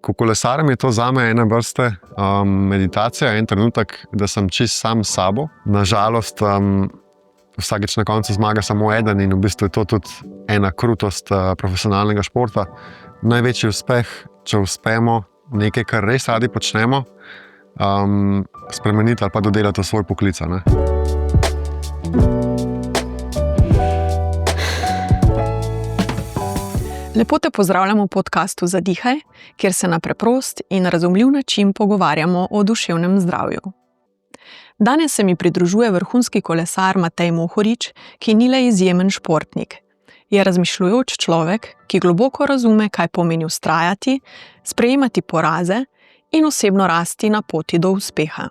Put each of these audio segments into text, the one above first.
Ko kolesarim, je to zame ena vrste meditacija, en trenutek, da sem čist sam s sabo. Nažalost, vsakič na koncu zmaga samo eden in v bistvu je to tudi ena krutost profesionalnega športa. Največji uspeh, če uspemo nekaj, kar res radi počnemo, spremeniti ali pa dodelati v svoj poklic, ne. Lepo te pozdravljamo v podcastu Zadihaj, kjer se na preprost in razumljiv način pogovarjamo o duševnem zdravju. Danes se mi pridružuje vrhunski kolesar Matej Mohorič, ki ni le izjemen športnik. Je razmišljujoč človek, ki globoko razume, kaj pomeni vztrajati, sprejemati poraze in osebno rasti na poti do uspeha.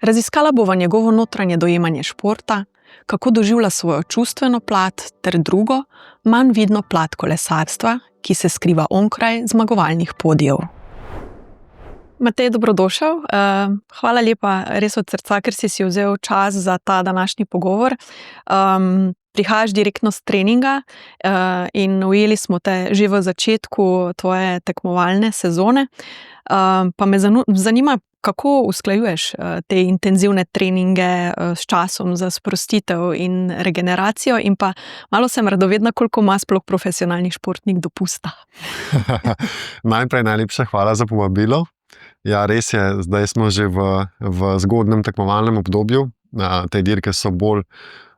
Raziskala bova njegovo notranje dojemanje športa, kako doživlja svojo čustveno plat ter drugo, manj vidno plat kolesarstva, ki se skriva onkraj zmagovalnih podijev. Matej, dobrodošel. Hvala lepa res od srca, ker si vzel čas za ta današnji pogovor. Prihajaš direktno s treninga in ujeli smo te že v začetku tvoje tekmovalne sezone. Pa me zanima, kako usklajuješ te intenzivne treninge s časom za sprostitev in regeneracijo, in pa malo sem radovedna, koliko ima sploh profesionalni športnik dopusta. Najprej najlepša hvala za povabilo. Ja, res je, zdaj smo že v zgodnem tekmovalnem obdobju. Te dirke so bolj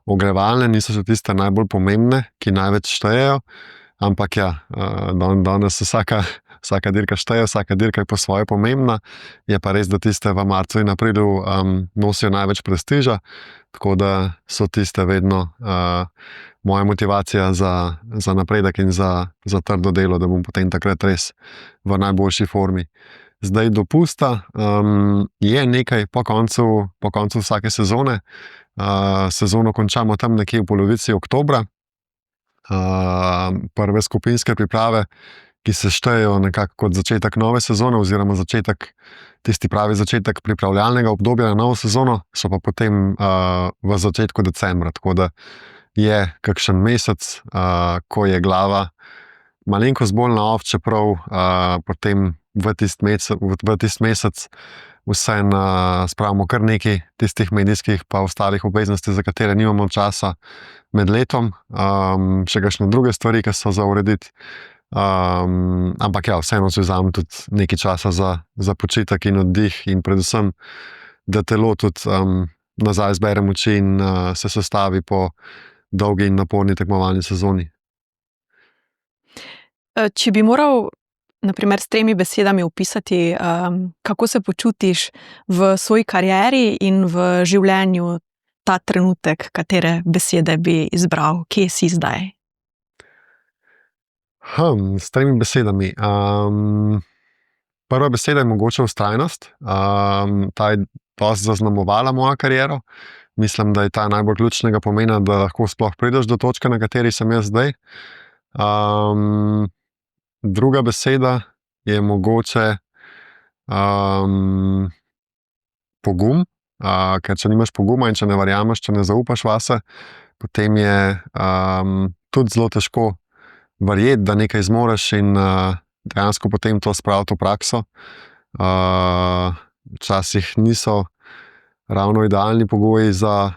ogrevalne, niso še tiste najbolj pomembne, ki največ štejejo, ampak ja, danes vsaka dirka šteje, vsaka dirka je po svoje pomembna. Je pa res, da tiste v marcu in aprilu nosijo največ prestiža, tako da so tiste vedno moja motivacija za napredek in za trdo delo, da bom potem takrat res v najboljši formi. Zdaj dopusta je nekaj po koncu vsake sezone. Sezono končamo tam nekje v polovici oktobra. Prve skupinske priprave, ki se štejejo nekako kot začetek nove sezone oziroma tisti pravi začetek pripravljalnega obdobja na novo sezono, so pa potem v začetku decembra. Tako da je kakšen mesec, ko je glava malenkost bolj na off, čeprav potem v tisti mesec vseeno spravimo kar nekaj tistih medijskih pa ostalih obveznosti, za katere nimamo časa med letom, še kakšne druge stvari, ki so za urediti. Ampak ja, vseeno si vzamem tudi nekaj časa za počitek in oddih in predvsem, da telo tudi nazaj zbere moči in se sestavi po dolgi in naporni tekmovalni sezoni. Če bi moral na primer s 3 besedami opisati, kako se počutiš v svoji karieri in v življenju ta trenutek, katere besede bi izbral, kje si zdaj? S 3 besedami. Prva beseda je mogoče vztrajnost. Ta je dosti zaznamovala mojo kariero. Mislim, da je ta najbolj ključnega pomena, da lahko sploh prideš do točke, na kateri sem jaz zdaj. Druga beseda je mogoče pogum, ker če nimaš poguma in če ne verjameš, če ne zaupaš vase, potem je tudi zelo težko verjeti, da nekaj zmoreš in dejansko potem to spraviti v prakso. Včasih niso ravno idealni pogoji za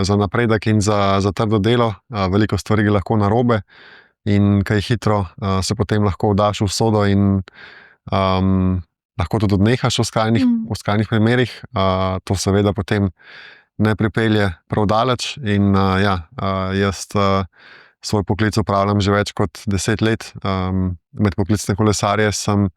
napredek in za trdo delo. Veliko stvari je lahko narobe in kaj hitro se potem lahko vdaš v usodo in lahko tudi odnehaš v skrajnih primerih. To seveda potem ne pripelje prav daleč in jaz svoj poklic opravljam že več kot 10 let. Med poklicne kolesarje sem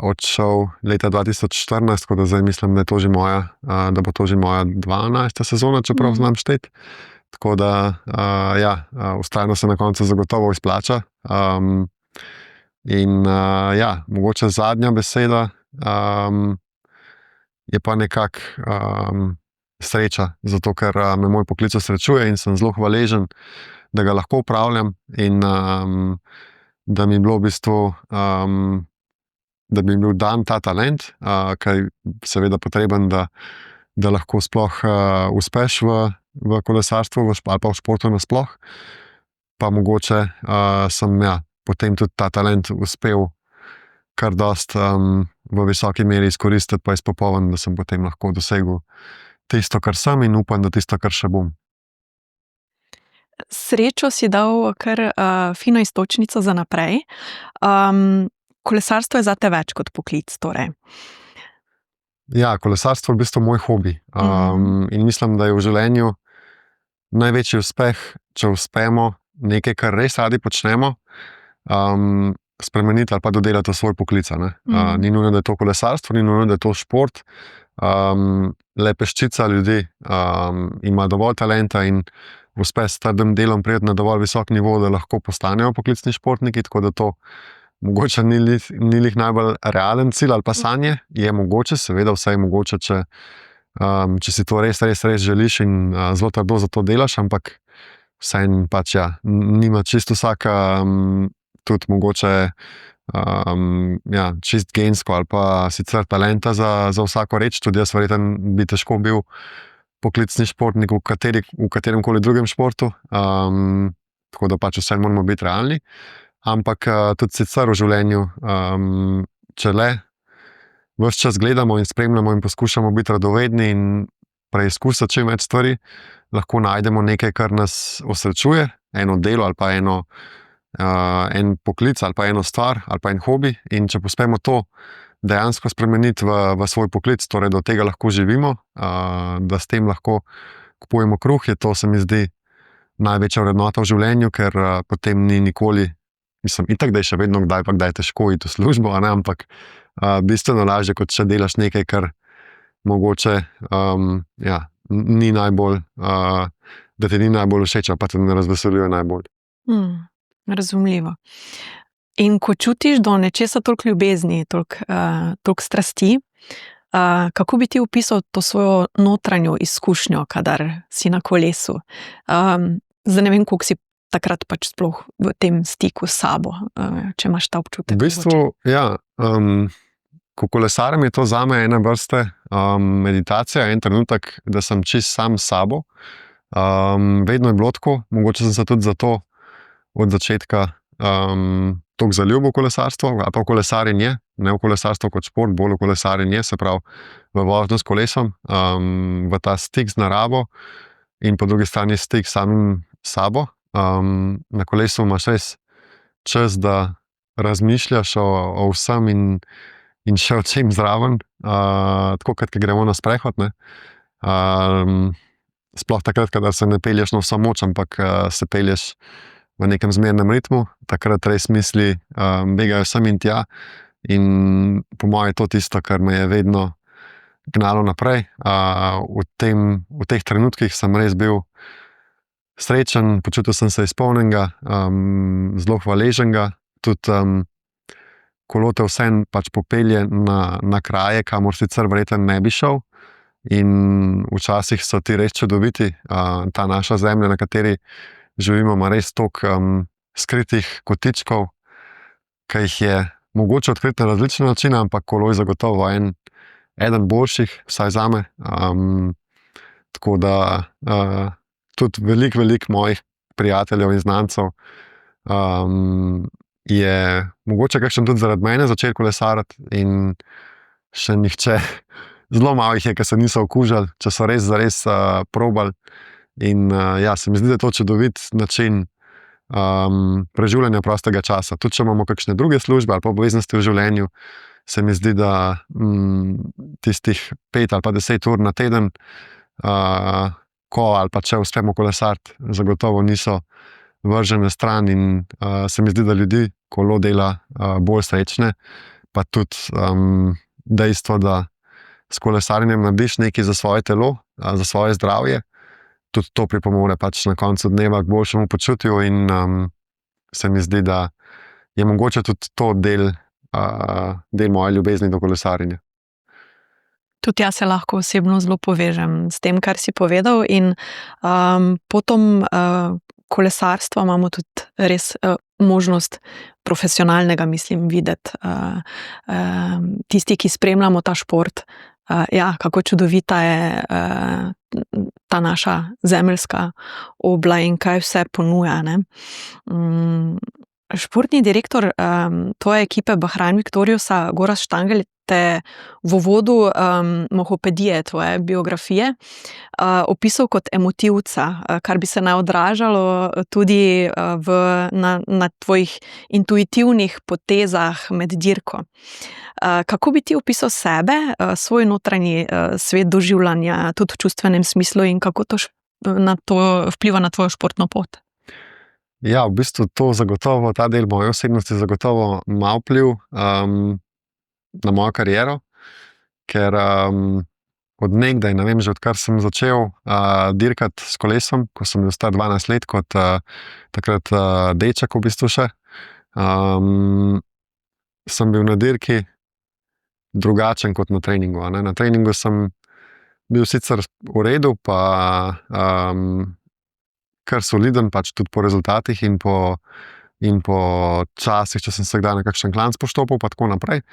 odšel leta 2014, tako da zdaj mislim, da bo to že moja 12. sezona, čeprav znam šteti. Tako da, vztrajno se na koncu zagotovo izplača. Mogoče zadnja beseda je pa nekako sreča, zato ker me moj poklic osrečuje in sem zelo hvaležen, da ga lahko upravljam in da mi je bilo v bistvu da bi mi bil dan ta talent, ki je seveda potreben, da lahko sploh uspeš v kolesarstvu ali pa v športu nasploh. Pa mogoče sem potem tudi ta talent uspel kar dost v visoki meri izkoristiti pa izpopolniti, da sem potem lahko dosegel tisto, kar sem in upam, da tisto, kar še bom. Srečo si dal kar fino iztočnico za naprej. Kolesarstvo je zate več kot poklic, torej. Ja, kolesarstvo je v bistvu moj hobi. In mislim, da je v življenju največji uspeh, če uspemo nekaj, kar res radi počnemo, spremeniti ali pa dodelati v svoj poklic. Ni nujno, da je to kolesarstvo, ni nujno, da je to šport. Le peščica ljudi ima dovolj talenta in uspe s trdim delom priti na dovolj visok nivo, da lahko postanejo poklicni športniki, tako da to mogoče ni lih najbolj realen cilj ali pa sanje. Je mogoče, seveda vse je mogoče, če si to res želiš in zelo trdo za to delaš, ampak vseeno pač ja, nima čisto vsaka tudi mogoče čist gensko ali pa sicer talenta za vsako reč. Tudi jaz verjetno bi težko bil poklicni športnik v katerem koli drugem športu, tako da pač vseeno moramo biti realni. Ampak tudi sicer v življenju, če le ves čas gledamo in spremljamo in poskušamo biti radovedni in preizkusiti čim več stvari, lahko najdemo nekaj, kar nas osrečuje, eno delo ali pa en poklic ali pa eno stvar ali pa en hobi, in če uspemo to dejansko spremeniti v svoj poklic, torej da od tega lahko živimo, da s tem lahko kupujemo kruh, je to, se mi zdi, največja vrednota v življenju, ker potem ni nikoli, mislim, itak, da je še vedno kdaj pa kdaj težko iti v službo, ampak bistveno lažje, kot če delaš nekaj, kar mogoče ni najbolj, da ti ni najbolj všeč, pa te ne razveseljuje najbolj. Razumljivo. In ko čutiš do nečesa toliko ljubezni, toliko strasti, kako bi ti opisal to svojo notranjo izkušnjo, kadar si na kolesu? Zdaj ne vem, koliko si takrat pač sploh v tem stiku s sabo, če imaš ta občutek. V bistvu, ja, ko kolesarim, je to zame ena vrste meditacija, en trenutek, da sem čist sam s sabo. Vedno je bilo tako, mogoče sem se tudi zato od začetka toliko zaljubil v kolesarstvo, ali pa v kolesarjenje, ne v kolesarstvo kot šport, bolj v kolesarjenje, se pravi v vožnjo s kolesom, v ta stik z naravo in po drugi strani stik samim sabo. Na kolesu imaš res čas, da razmišljaš o vsem in še o čem zraven, tako kot gremo na sprehod, ne. Sploh takrat, kadar se ne pelješ na vso moč, ampak se pelješ v nekem zmernem ritmu, takrat res misli begajo sem in tja, in po mojem je to tisto, kar me je vedno gnalo naprej. V teh trenutkih sem res bil srečen, počutil sem se izpolnjenega, zelo hvaleženega, tudi kolo te vseeno pač popelje na kraje, kamor sicer verjetno ne bi šel, in včasih so ti res čudoviti. Ta naša zemlja, na kateri živimo, ima res toliko skritih kotičkov, ki jih je mogoče odkriti na različne načine, ampak kolo je zagotovo eden boljših, vsaj zame. Tako da tudi veliko mojih prijateljev in znancev je mogoče kakšen tudi zaradi mene začel kolesariti, in še nihče, zelo malo jih je, ki se niso okužili, če so res zares probali. In ja, se mi zdi, da je to čudovit način preživljanja prostega časa. Tudi če imamo kakšne druge službe ali pa obveznosti v življenju, se mi zdi, da tistih 5 ali pa 10 ur na teden, ko ali pa če uspemo kolesariti, zagotovo niso vržene stran, in se mi zdi, da ljudi kolo dela bolj srečne, pa tudi dejstvo, da s kolesarjenjem narediš nekaj za svoje telo, za svoje zdravje, tudi to pripomore pač na koncu dneva k boljšemu počutju, in se mi zdi, da je mogoče tudi to del moje ljubezni do kolesarjenja. Tudi jaz se lahko osebno zelo povežem s tem, kar si povedal, in potom kolesarstva imamo tudi res možnost profesionalnega, mislim, videti. Tisti, ki spremljamo ta šport, kako čudovita je ta naša zemeljska obla in kaj vse ponuja, ne. Športni direktor tvoje ekipe Bahrain Victoriousa, Gorazd Štangelj, te v uvodu Mohopedije, tvoje biografije, opisal kot emotivca, kar bi se naj odražalo tudi na tvojih intuitivnih potezah med dirko. Kako bi ti opisal sebe, svoj notranji svet doživljanja, tudi v čustvenem smislu, in kako to vpliva na tvojo športno pot? Ja, v bistvu to zagotovo, ta del moje osebnosti zagotovo ima vpliv na mojo kariero, ker od nekdaj, ne vem, že odkar sem začel dirkati s kolesom, ko sem bil star 12 let, kot takrat deček v bistvu še, sem bil na dirki drugačen kot na treningu. Na treningu sem bil sicer v redu, pa kar soliden, pač tudi po rezultatih in po časih, če sem se kdaj na kakšen klanc poštopil, pa tako naprej.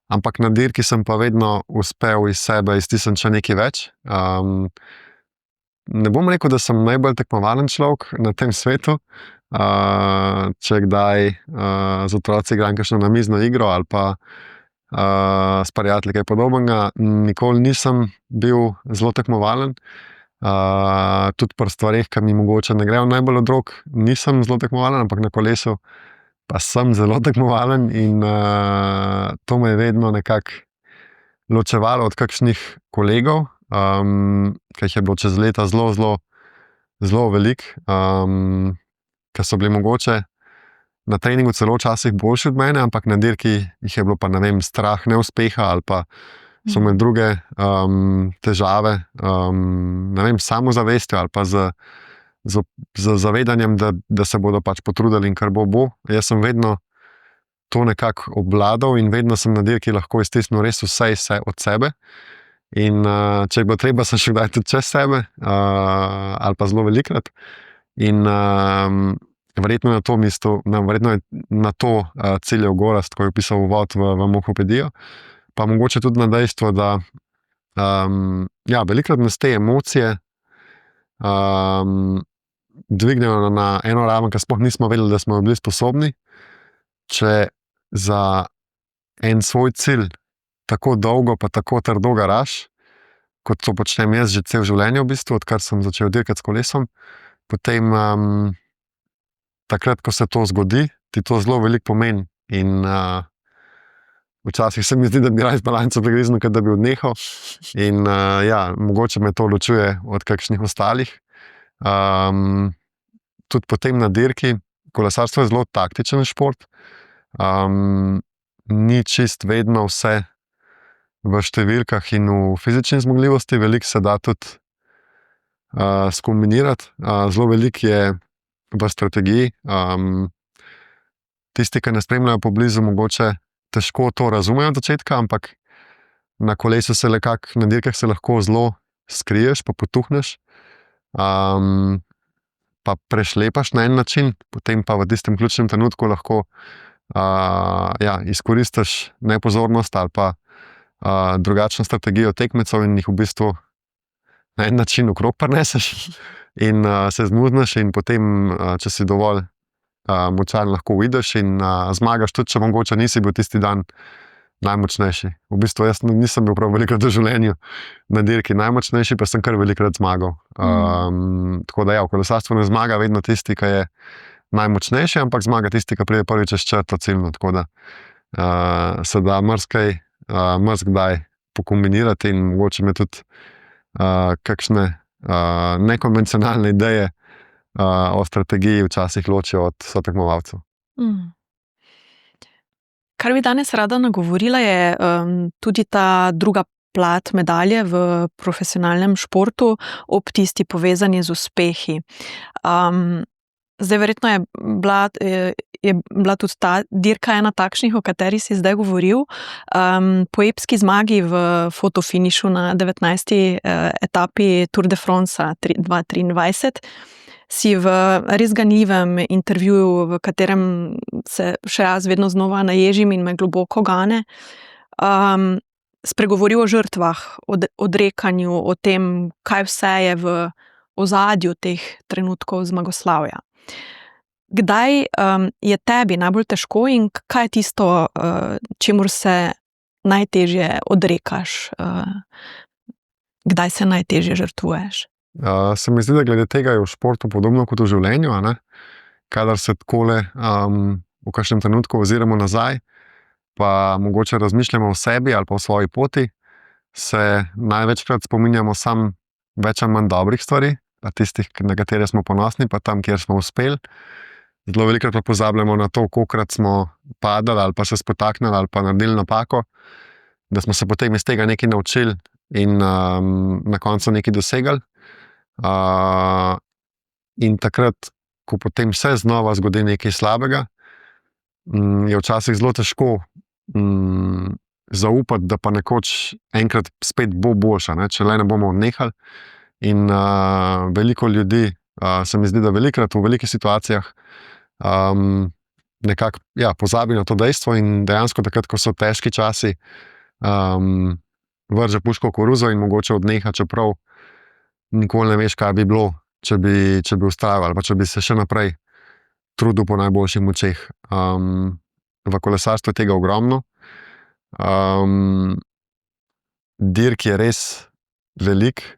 Ampak na dirki sem pa vedno uspel iz sebe iztisniti še nekaj več. Ne bom rekel, da sem najbolj tekmovalen človek na tem svetu. Če kdaj z otroci igram kakšno namizno igro ali pa s prijatelji kaj podobnega, nikoli nisem bil zelo tekmovalen. Tudi pri stvareh, ki mi mogoče ne grejo najbolj od rok, nisem zelo tekmovalen, ampak na kolesu pa sem zelo tekmovalen in to me je vedno nekako ločevalo od kakšnih kolegov, ki jih je bilo čez leta zelo veliko, ki so bili mogoče na treningu celo včasih boljši od mene, ampak na dirki jih je bilo pa, ne vem, strah neuspeha ali pa so imeli druge težave, ne vem, s samozavestjo ali pa z zavedanjem, da se bodo pač potrudili in kar bo. Jaz sem vedno to nekako obvladal in vedno sem na dirki lahko iztisnil res vse od sebe. In če je bilo treba, sem še kdaj tudi čez sebe, ali pa zelo velikrat. In verjetno je na to ciljal Gorazd, ko je pisal uvod v Mohopedijo. Pa mogoče tudi na dejstvo, da velikrat nas te emocije dvignejo na eno raven, ki sploh nismo vedeli, da smo bili sposobni. Če za en svoj cilj tako dolgo pa tako trdo garaš, kot to počnem jaz že cel življenje v bistvu, odkar sem začel dirkati s kolesom, potem takrat, ko se to zgodi, ti to zelo veliko pomeni in včasih se mi zdi, da bi raje balanco pregriznil, kot da bi odnehal. In mogoče me to ločuje od kakšnih ostalih. Tudi potem na dirki, kolesarstvo je zelo taktičen šport. Ni čist vedno vse v številkah in v fizični zmogljivosti, veliko se da tudi skombinirati. Zelo veliko je v strategiji. Tisti, ki ne spremljajo poblizu, mogoče težko to razumejo od začetka, ampak na kolesu na dirkah se lahko zelo skriješ, pa potuhneš, pa prešlepaš na en način, potem pa v tistem ključnem trenutku lahko izkoristiš nepozornost ali pa drugačno strategijo tekmecev in jih v bistvu na en način okrog prineseš in se zmuzneš in potem, če si dovolj močan, lahko uideš in zmagaš, tudi če mogoče nisi bil tisti dan najmočnejši. V bistvu jaz nisem bil prav velikrat v življenju na dirki najmočnejši, pa sem kar velikrat zmagal. Tako da v kolesarstvu ne zmaga vedno tisti, ki je najmočnejši, ampak zmaga tisti, ki pride prvi čez črto ciljno. Tako da se da marsikdaj pokombinirati in mogoče me tudi kakšne nekonvencionalne ideje o strategiji včasih ločijo od sotekmovalcev. Kar bi danes rada nagovorila, je tudi ta druga plat medalje v profesionalnem športu ob tisti povezani z uspehi. Zdaj verjetno je bila tudi ta dirka ena takšnih, o kateri si zdaj govoril. Po epski zmagi v fotofinišu na 19. etapi Tour de France 2023 si v res ganljivem intervjuju, v katerem se še jaz vedno znova naježim in me globoko gane, spregovoril o žrtvah, o odrekanju, o tem, kaj vse je v ozadju teh trenutkov zmagoslavja. Kdaj je tebi najbolj težko in kaj je tisto, čemur se najtežje odrekaš? Kdaj se najtežje žrtvuješ? Se mi zdi, da glede tega je v športu podobno kot v življenju, a ne? Kadar se takole v kakšnem trenutku oziramo nazaj, pa mogoče razmišljamo o sebi ali pa o svoji poti, se največkrat spominjamo samo več ali manj dobrih stvari, pa tistih, na katere smo ponosni, pa tam, kjer smo uspeli. Zelo velikokrat pa pozabljamo na to, kolikokrat smo padali ali pa se spotaknili ali pa naredili napako, da smo se potem iz tega nekaj naučili in na koncu nekaj dosegli. In takrat, ko potem se znova zgodi nekaj slabega, je včasih zelo težko zaupati, da pa nekoč enkrat spet bo boljša, ne? Če le ne bomo odnehali. In veliko ljudi, se mi zdi, da velikokrat v velikih situacijah nekako pozabi na to dejstvo in dejansko takrat, ko so težki časi, vrže puško v koruzo in mogoče odneha, čeprav nikoli ne veš, kaj bi bilo, če bi vztrajal ali pa če bi se še naprej trudil po najboljših močeh. V kolesarstvu je tega ogromno. Dirk je res velik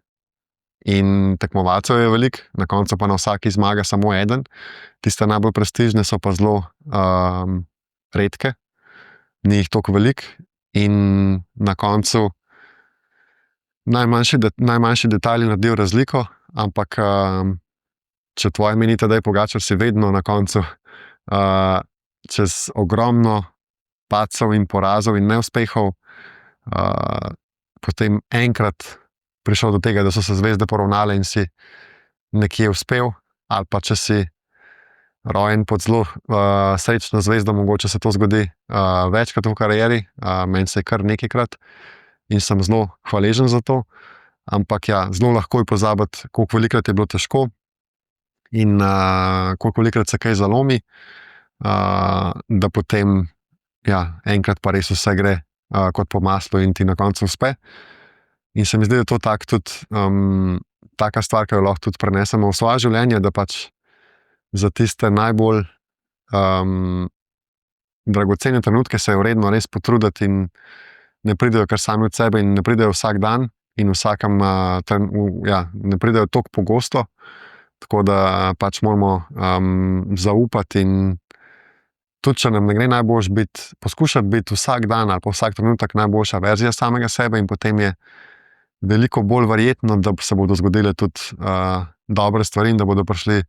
in tekmovalcev je veliko, na koncu pa na vsaki zmaga samo eden. Tiste najbolj prestižne so pa zelo redke, ni jih toliko veliko in na koncu najmanjši detajli naredijo razliko, ampak če tvoje ime ni Tadej Pogačar, si vedno na koncu čez ogromno padcev in porazov in neuspehov potem enkrat prišel do tega, da so se zvezde poravnale in si nekje uspel, ali pa če si rojen pod zelo srečno zvezdo, mogoče se to zgodi večkrat v karieri, meni se je kar nekajkrat in sem zelo hvaležen za to, ampak zelo lahko je pozabiti, koliko velikokrat je bilo težko in koliko velikokrat se kaj zalomi, da potem enkrat pa res vse gre kot po maslu in ti na koncu uspe. In se mi zdi, da je to taka stvar, ki jo lahko tudi prenesemo v svoje življenje, da pač za tiste najbolj dragocene trenutke se je vredno res potruditi in ne pridejo kar sami od sebe in ne pridejo vsak dan in ne pridejo toliko pogosto, tako da pač moramo zaupati in tudi, če nam ne gre najboljš biti, poskušati biti vsak dan ali pa vsak trenutek najboljša verzija samega sebe in potem je veliko bolj verjetno, da se bodo zgodile tudi dobre stvari in da bodo prišli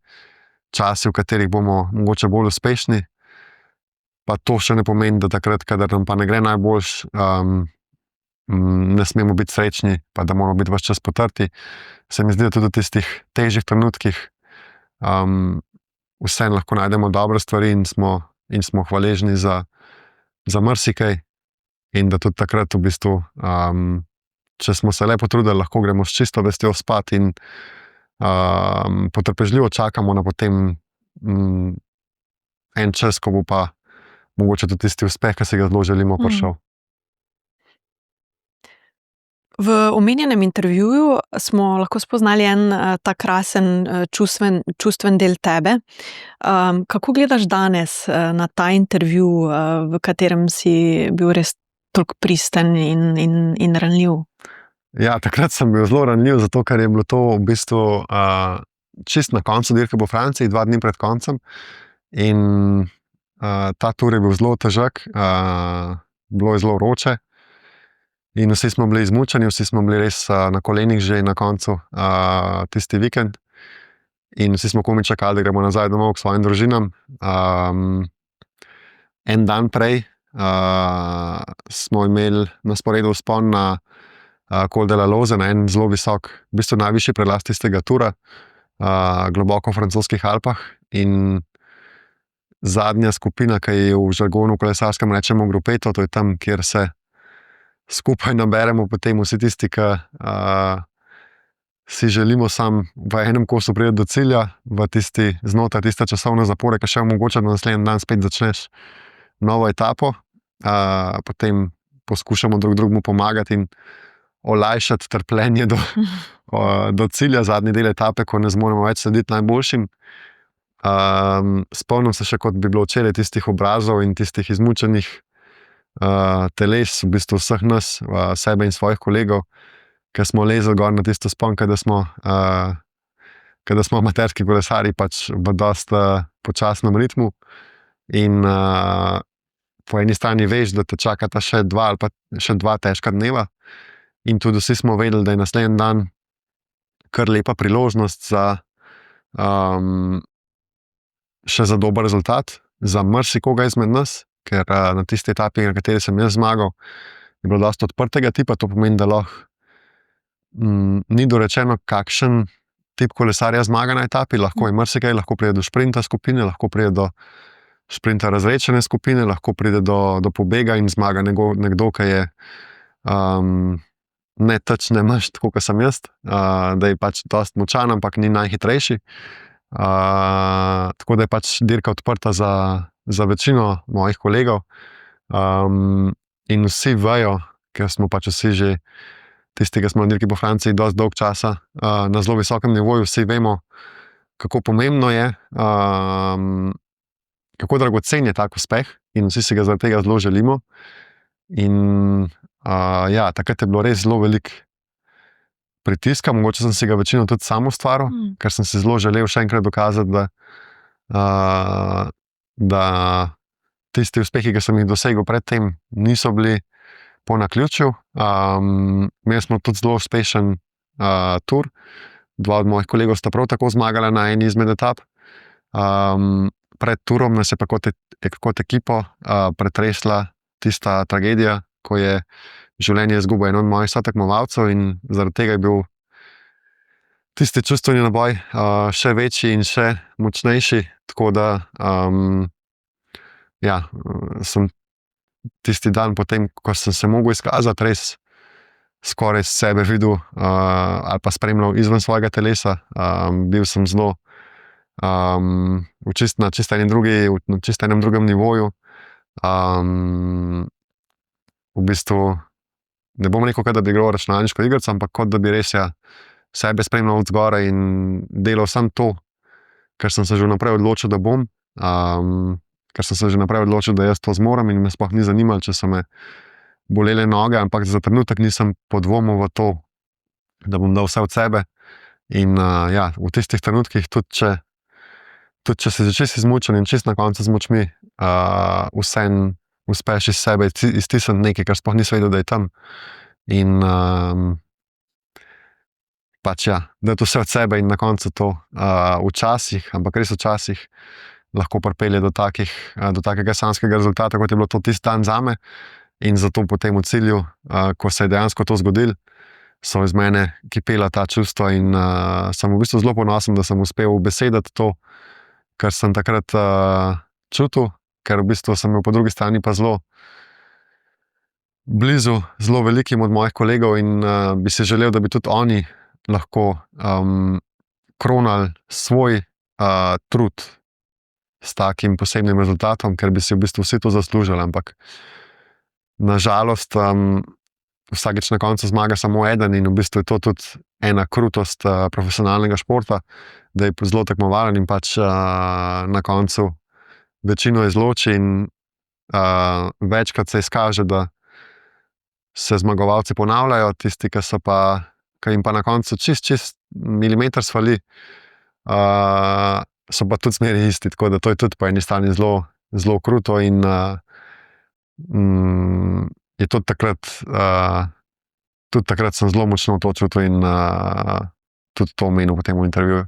časi, v katerih bomo mogoče bolj uspešni. Pa to še ne pomeni, da takrat, kadar nam pa ne gre najboljš, ne smemo biti srečni, pa da moramo biti ves čas potrti. Se mi zdi, da tudi v tistih težjih trenutkih vseeno lahko najdemo dobre stvari in smo hvaležni za marsikaj in da tudi takrat v bistvu, če smo se le potrudili, lahko gremo s čisto vestjo spat in potrpežljivo čakamo na potem en čas, ko bo pa mogoče tudi tisti uspeh, ki si ga zelo želimo, prišel. V omenjenem intervjuju smo lahko spoznali en tak krasen čustven del tebe. Kako gledaš danes na ta intervju, v katerem si bil res toliko pristen in ranljiv? Takrat sem bil zelo ranljiv, zato ker je bilo to v bistvu čist na koncu dirke po Franciji, 2 dni pred koncem. In ta tur je bil zelo težak, bilo je zelo vroče. In vsi smo bili izmučeni, vsi smo bili res na kolenih že na koncu tisti vikend. In vsi smo komaj čakali, da gremo nazaj domov k svojim družinam. En dan prej smo imeli na sporedu vzpon na Col de la Loze, na en zelo visok, v bistvu najvišji prelaz tistega tura, globoko v francoskih Alpah. In zadnja skupina, ki je v žargonu kolesarskem rečemo grupeto, to je tam, kjer se skupaj naberemo potem vsi tisti, ki si želimo sam v enem kosu priti do cilja, znotraj tiste časovne zapore, ki še omogoča, da naslednji dan spet začneš novo etapo. Potem poskušamo drugemu pomagati in olajšati trpljenje do cilja, zadnji del etape, ko ne zmoremo več slediti najboljšim. Spomnim se še, kot bi bilo včeraj tistih obrazov in tistih izmučenih teles, v bistvu vseh nas, sebe in svojih kolegov, ker smo lezli gor na tisto spon, kada smo amaterski kolesarji pač v dosta počasnem ritmu. In po eni strani veš, da te čakata še dva težka dneva, in tudi vsi smo vedeli, da je naslednji dan kar lepa priložnost še za dober rezultat, za marsikoga izmed nas, ker na tisti etapi, na kateri sem jaz zmagal, je bilo dosta odprtega tipa, to pomeni, da lahko ni dorečeno, kakšen tip kolesarja zmaga na etapi, lahko je marsikaj, lahko pride do šprinta skupine, lahko pride do šprinta razredčene skupine, lahko pride do pobega in zmaga nekdo, ki je ne teč, ne maš, tako kot sem jaz, da je pač dost močan, ampak ni najhitrejši. Tako da je pač dirka odprta za večino mojih kolegov. In vsi vejo, ker smo pač vsi že tisti, ki smo na dirki po Franciji dosti dolg časa na zelo visokem nivoju, vsi vemo, kako pomembno je, kako dragocen je tak uspeh, in vsi si ga zaradi tega zelo želimo. In takrat je bilo res zelo veliko pritiska, mogoče sem si ga večino tudi sam ustvaril, ker sem si zelo želel še enkrat dokazati, da tisti uspehi, ki sem jih dosegel predtem, niso bili po naključju. Imeli smo tudi zelo uspešen tur. Dva od mojih kolegov sta prav tako zmagala na eni izmed etap. Pred turom nas je pa kot ekipo pretresla tista tragedija, ko je življenje izgubil eden od mojih sotekmovalcev, in zaradi tega je bil tisti čustveni naboj še večji in še močnejši. Tako da sem tisti dan potem, ko sem se mogel izkazati, res skoraj sebe videl ali pa spremljal izven svojega telesa. Bil sem zelo na čisto enem drugem nivoju. V bistvu ne bom rekel, da bi igral računalniško igrico, ampak kot da bi res sebe spremljal od zgoraj in delal samo to, ker sem se že vnaprej odločil, da bom. Ker sem se že naprej odločil, da jaz to zmorem, in me sploh ni zanimalo, če so me bolele noge, ampak za trenutek nisem podvomil v to, da bom dal vse od sebe. In v tistih trenutkih, tudi če si že čisto izmučen in čisto na koncu z močmi, vseeno uspeš iz sebe iztisniti nekaj, kar sploh nisi vedel, da je tam. In dati vse od sebe in na koncu to včasih, ampak res včasih, lahko pripelje do takega sanjskega rezultata, kot je bilo to tisti dan zame. In zato potem v cilju, ko se je dejansko to zgodilo, so iz mene kipela ta čustva, in sem v bistvu zelo ponosen, da sem uspel ubesediti to, kar sem takrat čutil, ker v bistvu sem bil po drugi strani pa zelo blizu zelo velikim od mojih kolegov, in bi si želel, da bi tudi oni lahko kronali svoj trud s takim posebnim rezultatom, ker bi si v bistvu vsi to zaslužili. Ampak nažalost vsakič na koncu zmaga samo eden, in v bistvu je to tudi ena krutost profesionalnega športa, da je zelo tekmovalen in pač na koncu večino izloči, in večkrat se izkaže, da se zmagovalci ponavljajo, tisti, ki jim pa na koncu čist milimeter svali, so pa tudi zmeraj isti. Tako da to je tudi po eni strani zelo, zelo kruto, in je tudi takrat sem zelo močno to čutil in tudi to omenil potem v intervjuju.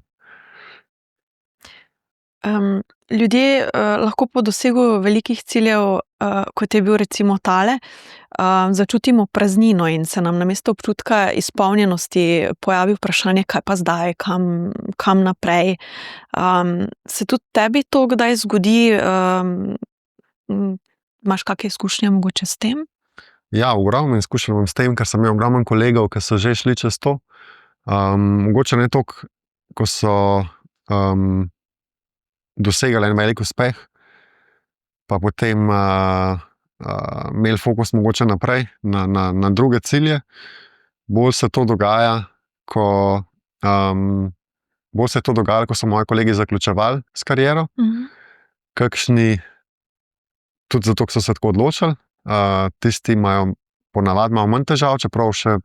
Ljudje lahko po dosegu velikih ciljev, kot je bil recimo tale, začutimo praznino in se nam namesto občutka izpolnjenosti pojavi vprašanje, kaj pa zdaj, kam naprej. Se tudi tebi to kdaj zgodi? Imaš kakšne izkušnje mogoče s tem? Ja, ogromno izkušenj imam s tem, ker sem imel ogromno kolegov, ki so že šli čez to. Mogoče ne toliko, ko so dosegali en velik uspeh, pa potem imeli fokus mogoče naprej, na druge cilje. Bolj se to dogaja, ko bolj se je to dogajalo, ko so moji kolegi zaključevali s kariero, kakšni tudi zato, ker so se tako odločili, tisti imajo ponavadi malo manj težav, čeprav še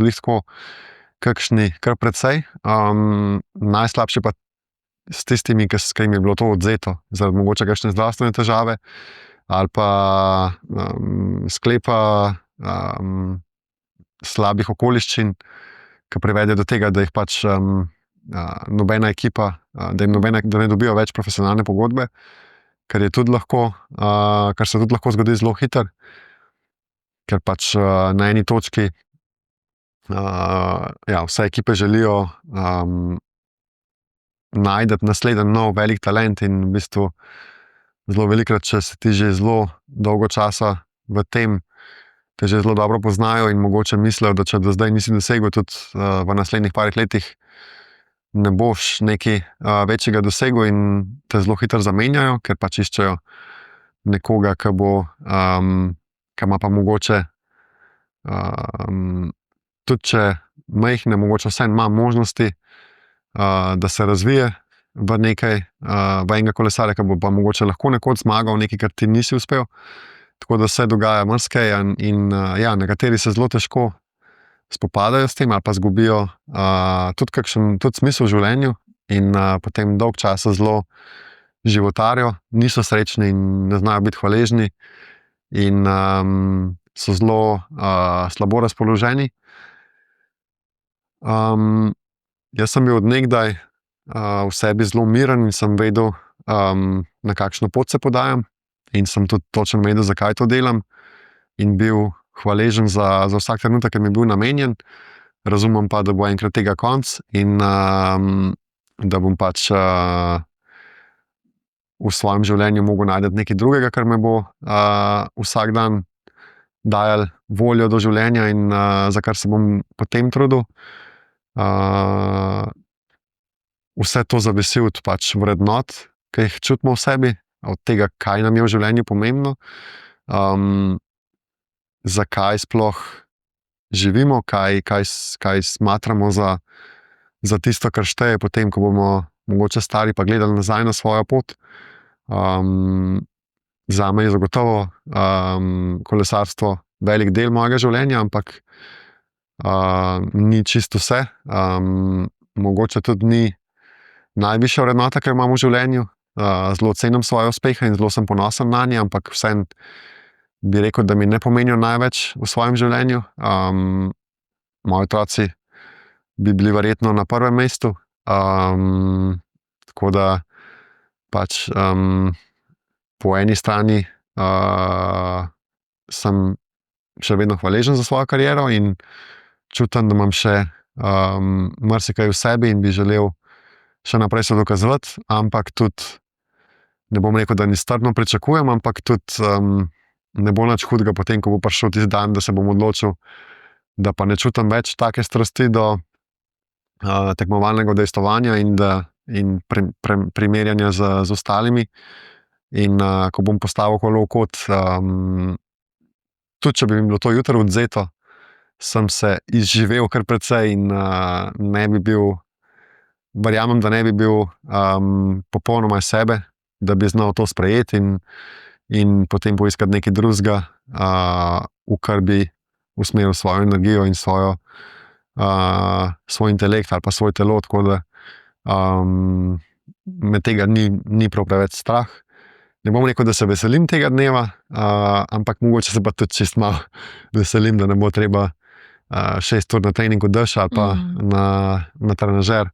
lahko kakšni kar precej. Najslabše pa s tistimi, ki jim je bilo to odvzeto, zaradi mogoče kakšne zdravstvene težave ali pa sklepa slabih okoliščin, ki privedejo do tega, da jih pač nobena ekipa, da ne dobijo več profesionalne pogodbe, kar se tudi lahko zgodi zelo hitro, ker pač na eni točki vse ekipe želijo najti naslednji nov velik talent in v bistvu zelo velikokrat, če se ti že zelo dolgo časa v tem, te že zelo dobro poznajo in mogoče mislijo, da če do zdaj nisi dosegel, tudi v naslednjih parih letih ne boš nekaj večjega dosegel in te zelo hitro zamenjajo, ker pač iščejo nekoga, ki ima pa mogoče tudi če majhne, mogoče vseeno ima možnosti, da se razvije v enega kolesarja, ki bo pa mogoče lahko nekoč zmagal nekaj, kar ti nisi uspel. Tako da se dogaja marsikaj in nekateri se zelo težko spopadajo s tem ali pa izgubijo tudi smisel v življenju in potem dolg časa zelo životarijo, niso srečni in ne znajo biti hvaležni in so zelo slabo razpoloženi. Jaz sem bil od nekdaj v sebi zelo miren in sem vedel, na kakšno pot se podajam in sem tudi točno vedel, zakaj to delam in bil hvaležen za vsak trenutek, ki mi je bil namenjen. Razumem pa, da bo enkrat tega konec in da bom pač v svojem življenju mogel najti nekaj drugega, kar me bo vsak dan dajal voljo do življenja in za kar se bom potem trudil. Vse to zavisi od pač vrednot, ki jih čutimo v sebi, od tega, kaj nam je v življenju pomembno, zakaj sploh živimo, kaj smatramo za tisto, kar šteje potem, ko bomo mogoče stari pa gledali nazaj na svojo pot. Zame je zagotovo kolesarstvo velik del mojega življenja, ampak ni čisto vse. Mogoče tudi ni najvišja vrednota, ki jo imam v življenju. Zelo cenim svoje uspehe in zelo sem ponosen nanje, ampak vseeno bi rekel, da mi ne pomenijo največ v svojem življenju. Moji otroci bi bili verjetno na prvem mestu. Tako da pač po eni strani sem še vedno hvaležen za svojo kariero in čutim, da imam še marsikaj v sebi in bi želel še naprej se dokazovati, ampak tudi ne bom rekel, da nestrpno pričakujem, ampak tudi ne bo nič hudega potem, ko bo prišel tisti dan, da se bom odločil, da pa ne čutim več take strasti do tekmovalnega udejstvovanja in primerjanja z ostalimi. In ko bom postavil kolo v kot, tudi če bi mi bilo to jutri odvzeto, sem se izživel kar precej in verjamem, da ne bi bil popolnoma iz sebe, da bi znal to sprejeti in potem poiskati nekaj drugega, v kar bi usmeril svojo energijo in svoj intelekt ali pa svoje telo, tako da me tega ni prav preveč strah. Ne bom rekel, da se veselim tega dneva, ampak mogoče se pa tudi čist malo veselim, da ne bo treba 6 ur na treningu dež ali pa na trenažer,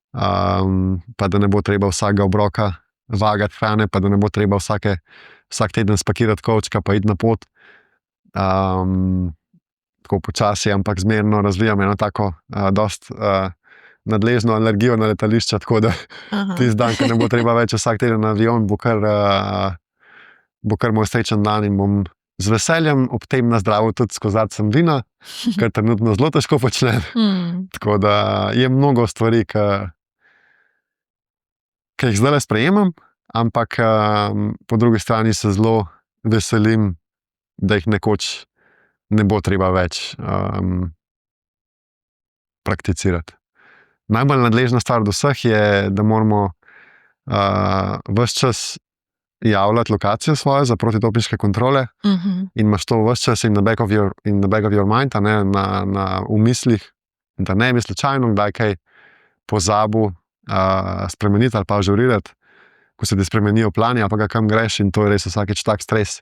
pa da ne bo treba vsakega obroka vagati hrane, pa da ne bo treba vsak teden spakirati kovčka pa iti na pot. Tako počasi, ampak zmerno razvijam eno tako dosti nadležno alergijo na letališča, tako da tisti dan, ko ne bo treba več vsak teden na avion, bo kar moj srečen dan in bom z veseljem ob tem nazdravil tudi s kozarcem vina, kar trenutno zelo težko počnem. Tako da je mnogo stvari, ki jih zdajle sprejemam, ampak po drugi strani se zelo veselim, da jih nekoč ne bo treba več prakticirati. najbolj nadležna stvar od vseh je, da moramo ves čas javljati lokacijo svojo za protidopinške kontrole in imaš to ves čas in the back of your mind, a ne, v mislih, da ne bi slučajno kdaj kaj pozabil spremeniti ali pa ažurirati, ko se ti spremenijo plani ali pa kam greš, in to je res vsakeč tak stres.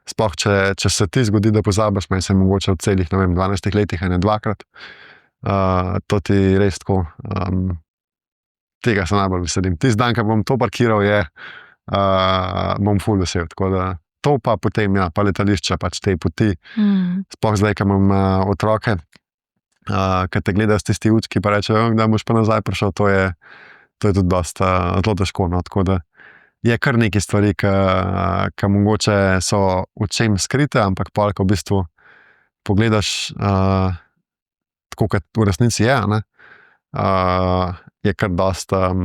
Sploh, če se ti zgodi, da pozabiš, meni se mogoče v celih, 12 letih, ene dvakrat, to ti res tako, tega se najbolj veselim. Tisti dan, ko bom to parkiral, bom ful vesel, tako da to pa potem, ja, pa letališča, pač te poti, sploh zdaj, ko imam otroke, ki te gledajo s tisti učki, pa rečejo, da boš pa nazaj prišel, to je tudi dosta težko, no, tako da je kar nekaj stvari, ki mogoče so v čem skrite, ampak pol, ko v bistvu pogledaš tako, kot v resnici je, ne, je kar dosta,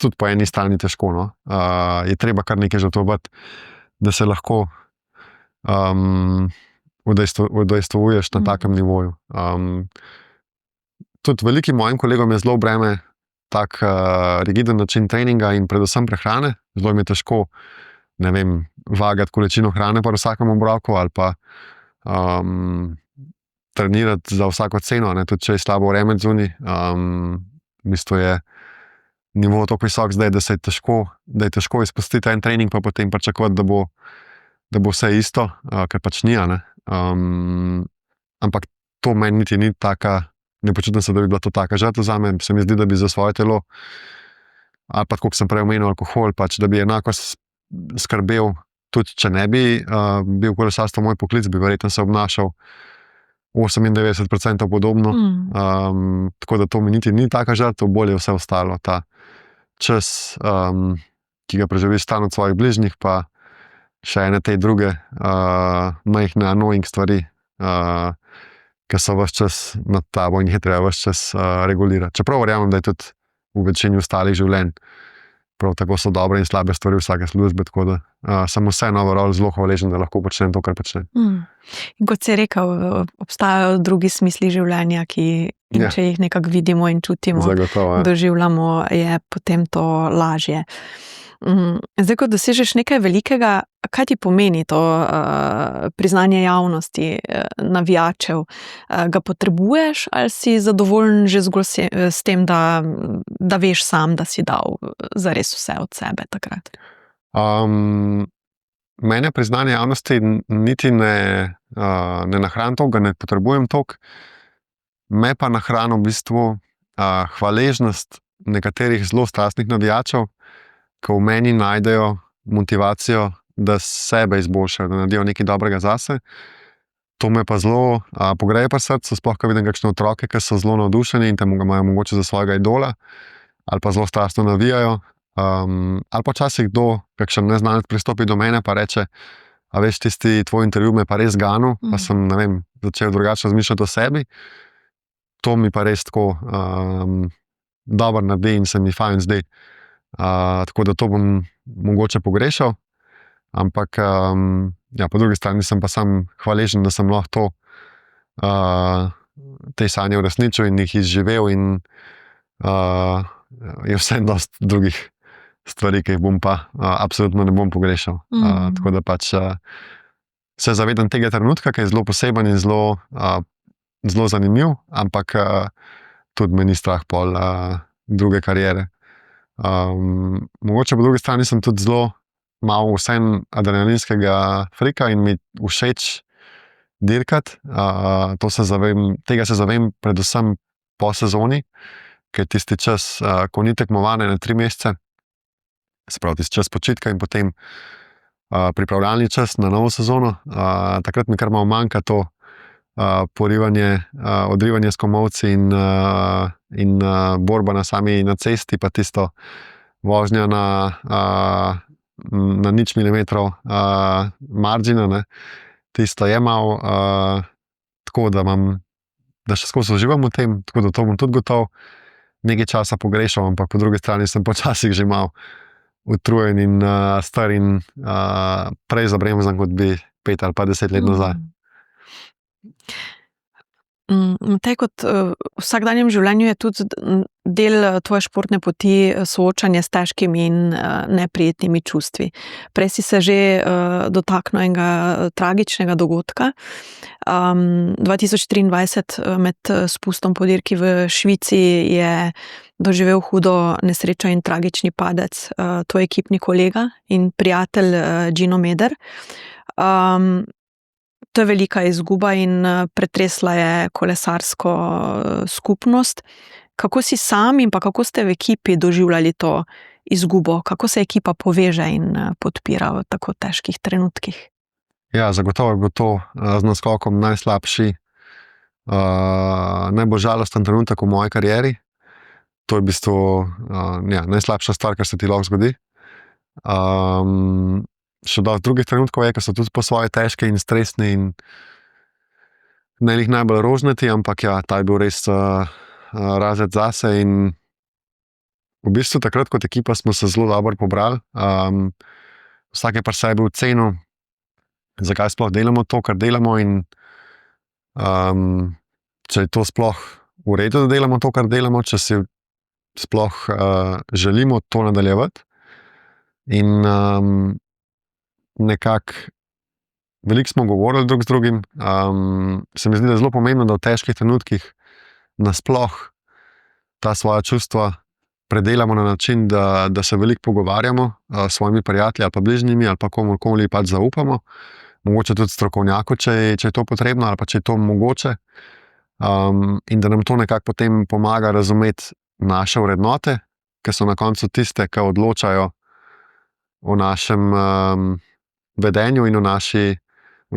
tudi po eni strani težko, no. Je treba kar nekaj žrtvovati, da se lahko udejstvuješ na takem nivoju. Tudi velikim mojim kolegom je zelo breme tak rigiden način treninga in predvsem prehrane. Zelo mi je težko, ne vem, vagati količino hrane po vsakem obroku ali pa trenirati za vsako ceno, ne, tudi če je slabo vreme zunaj. V bistvu je nivo tako visok zdaj, da je težko izpustiti en trening pa potem pričakovati, da bo vse isto, ker pač ni, ne. Ampak to meni niti ni taka, ne počutim se, da bi bila to taka žrtev zame. Se mi zdi, da bi za svoje telo, ali pa tako, kot sem prej omenil, alkohol, pač, da bi enako skrbel, tudi če ne bi bil kolesarstvo moj poklic, bi verjetno se obnašal 98% podobno. Tako da to mi niti ni taka žrtev, bolje vse ostalo. Ta čas, ki ga preživiš stran od svojih bližnjih, pa še ene te druge majhne annoying stvari, ki so ves čas nad tabo in jih je treba ves čas regulirati. Čeprav verjamem, da je tudi v večini ostalih življenj prav tako so dobre in slabe stvari vsake službe, tako da sem vseeno overall zelo hvaležen, da lahko počnem to, kar počnem. In kot si rekel, obstajajo drugi smisli življenja, če jih nekako vidimo in čutimo, Zagotovo, doživljamo, je potem to lažje. Zdaj, ko dosežeš nekaj velikega, kaj ti pomeni to priznanje javnosti, navijačev? Ga potrebuješ ali si zadovoljen že zgolj s tem, da veš sam, da si dal zares vse od sebe takrat? Mene priznanje javnosti niti ne nahrani toliko, ne potrebujem toliko. Me pa nahrani v bistvu hvaležnost nekaterih zelo strastnih navijačev, ki v meni najdejo motivacijo, da sebe izboljšajo, da naredijo nekaj dobrega zase. To me pa zelo pogreje pri srcu, sploh ko vidim kakšne otroke, ki so zelo navdušeni in te imajo mogoče za svojega idola, ali pa zelo strastno navijajo. Ali pa včasih kdo, kakšen neznanec pristopi do mene pa reče: a veš, tisti tvoj intervju me pa res ganil, pa sem, ne vem, začel drugače razmišljati o sebi. To mi pa res tako dobro naredi in se mi fajn zdi. Tako da to bom mogoče pogrešal, ampak po drugi strani sem pa sam hvaležen, da sem lahko te sanje uresničil in jih izživel, in je vseeno dosti drugih stvari, ki jih bom pa absolutno ne bom pogrešal. Tako da pač se zavedam tega trenutka, ki je zelo poseben in zelo zanimiv, ampak tudi me ni strah pol druge kariere. Mogoče po drugi strani sem tudi zelo malo vseeno adrenalinskega frika in mi všeč dirkati. Tega se zavem predvsem po sezoni, ker je tisti čas, ko ni tekmovanja na 3 mesece, se pravi tisti čas počitka in potem pripravljalni čas na novo sezono. Takrat mi kar malo manjka to porivanje, odrivanje s komolci in borba na cesti, pa tisto vožnja na 0 milimetrov margina, ne. Tisto je malo tako, da še skozi uživam v tem, tako da to bom tudi gotov nekaj časa pogrešal, ampak po drugi strani sem počasih že malo utrujen in star in prej zabremzan, kot bi 5 ali pa 10 let nazaj. Matej, kot v vsakdanjem življenju je tudi del tvoje športne poti soočanje s težkimi in neprijetnimi čustvi. Prej si se že dotaknil enega tragičnega dogodka. 2023 med spustom po dirki v Švici je doživel hudo nesrečo in tragični padec tvoj ekipni kolega in prijatelj Gino Meder. To je velika izguba in pretresla je kolesarsko skupnost. Kako si sam in pa kako ste v ekipi doživljali to izgubo? Kako se ekipa poveže in podpira v tako težkih trenutkih? Ja, zagotovo je bil to z naskokom najslabši, najbolj žalosten trenutek v moji karieri. To je v bistvu najslabša stvar, kar se ti lahko zgodi. Še dosti drugih trenutkov je, ki so tudi po svoje težke in stresni in ne jih najbolj rožnati, ampak ja, ta je bil res razred zase in v bistvu takrat kot ekipa smo se zelo dobro pobrali. Vsak je pri sebi ocenil, zakaj sploh delamo to, kar delamo in če je to sploh v redu, da delamo to, kar delamo, če si sploh želimo to nadaljevati. In nekako veliko smo govorili drug z drugim. Se mi zdi, da je zelo pomembno, da v težkih trenutkih nasploh ta svoja čustva predelamo na način, da se veliko pogovarjamo s svojimi prijatelji ali pa bližnjimi ali pa komurkoli pač zaupamo. Mogoče tudi strokovnjaku, če je to potrebno ali pa če je to mogoče. In da nam to nekako potem pomaga razumeti naše vrednote, ki so na koncu tiste, ki odločajo o našem vedenju in o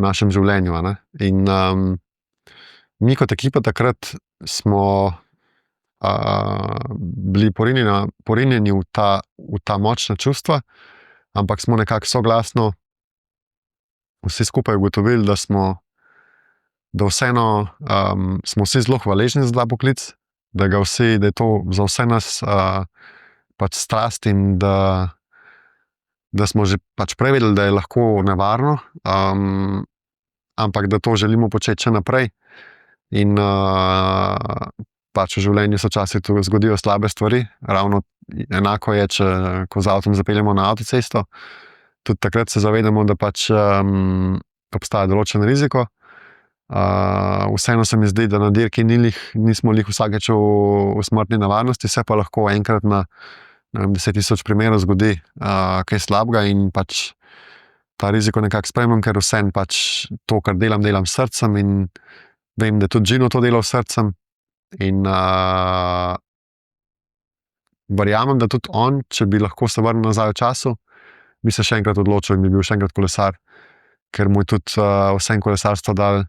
našem življenju. In mi kot ekipa takrat smo bili porinjeni v ta močna čustva, ampak smo nekako soglasno vsi skupaj ugotovili, da vseeno smo vsi zelo hvaležni za ta poklic, da je to za vse nas pač strast in da smo že pač prej vedeli, da je lahko nevarno, ampak da to želimo početi še naprej. In pač v življenju se včasih zgodijo slabe stvari, ravno enako je, ko z avtom zapeljemo na avtocesto. Tudi takrat se zavedamo, da pač obstaja določen riziko. Vseeno se mi zdi, da na dirki nismo vsakič v smrtni nevarnosti, se pa lahko enkrat na 10.000 primerov zgodi kaj slabega in pač ta riziko nekako sprejmem, ker vseeno pač to, kar delam s srcem in vem, da tudi Gino to delal s srcem in verjamem, da tudi on, če bi lahko se vrnil nazaj v času, bi se še enkrat odločil in bi bil še enkrat kolesar, ker mu je tudi vsem kolesarstvo dal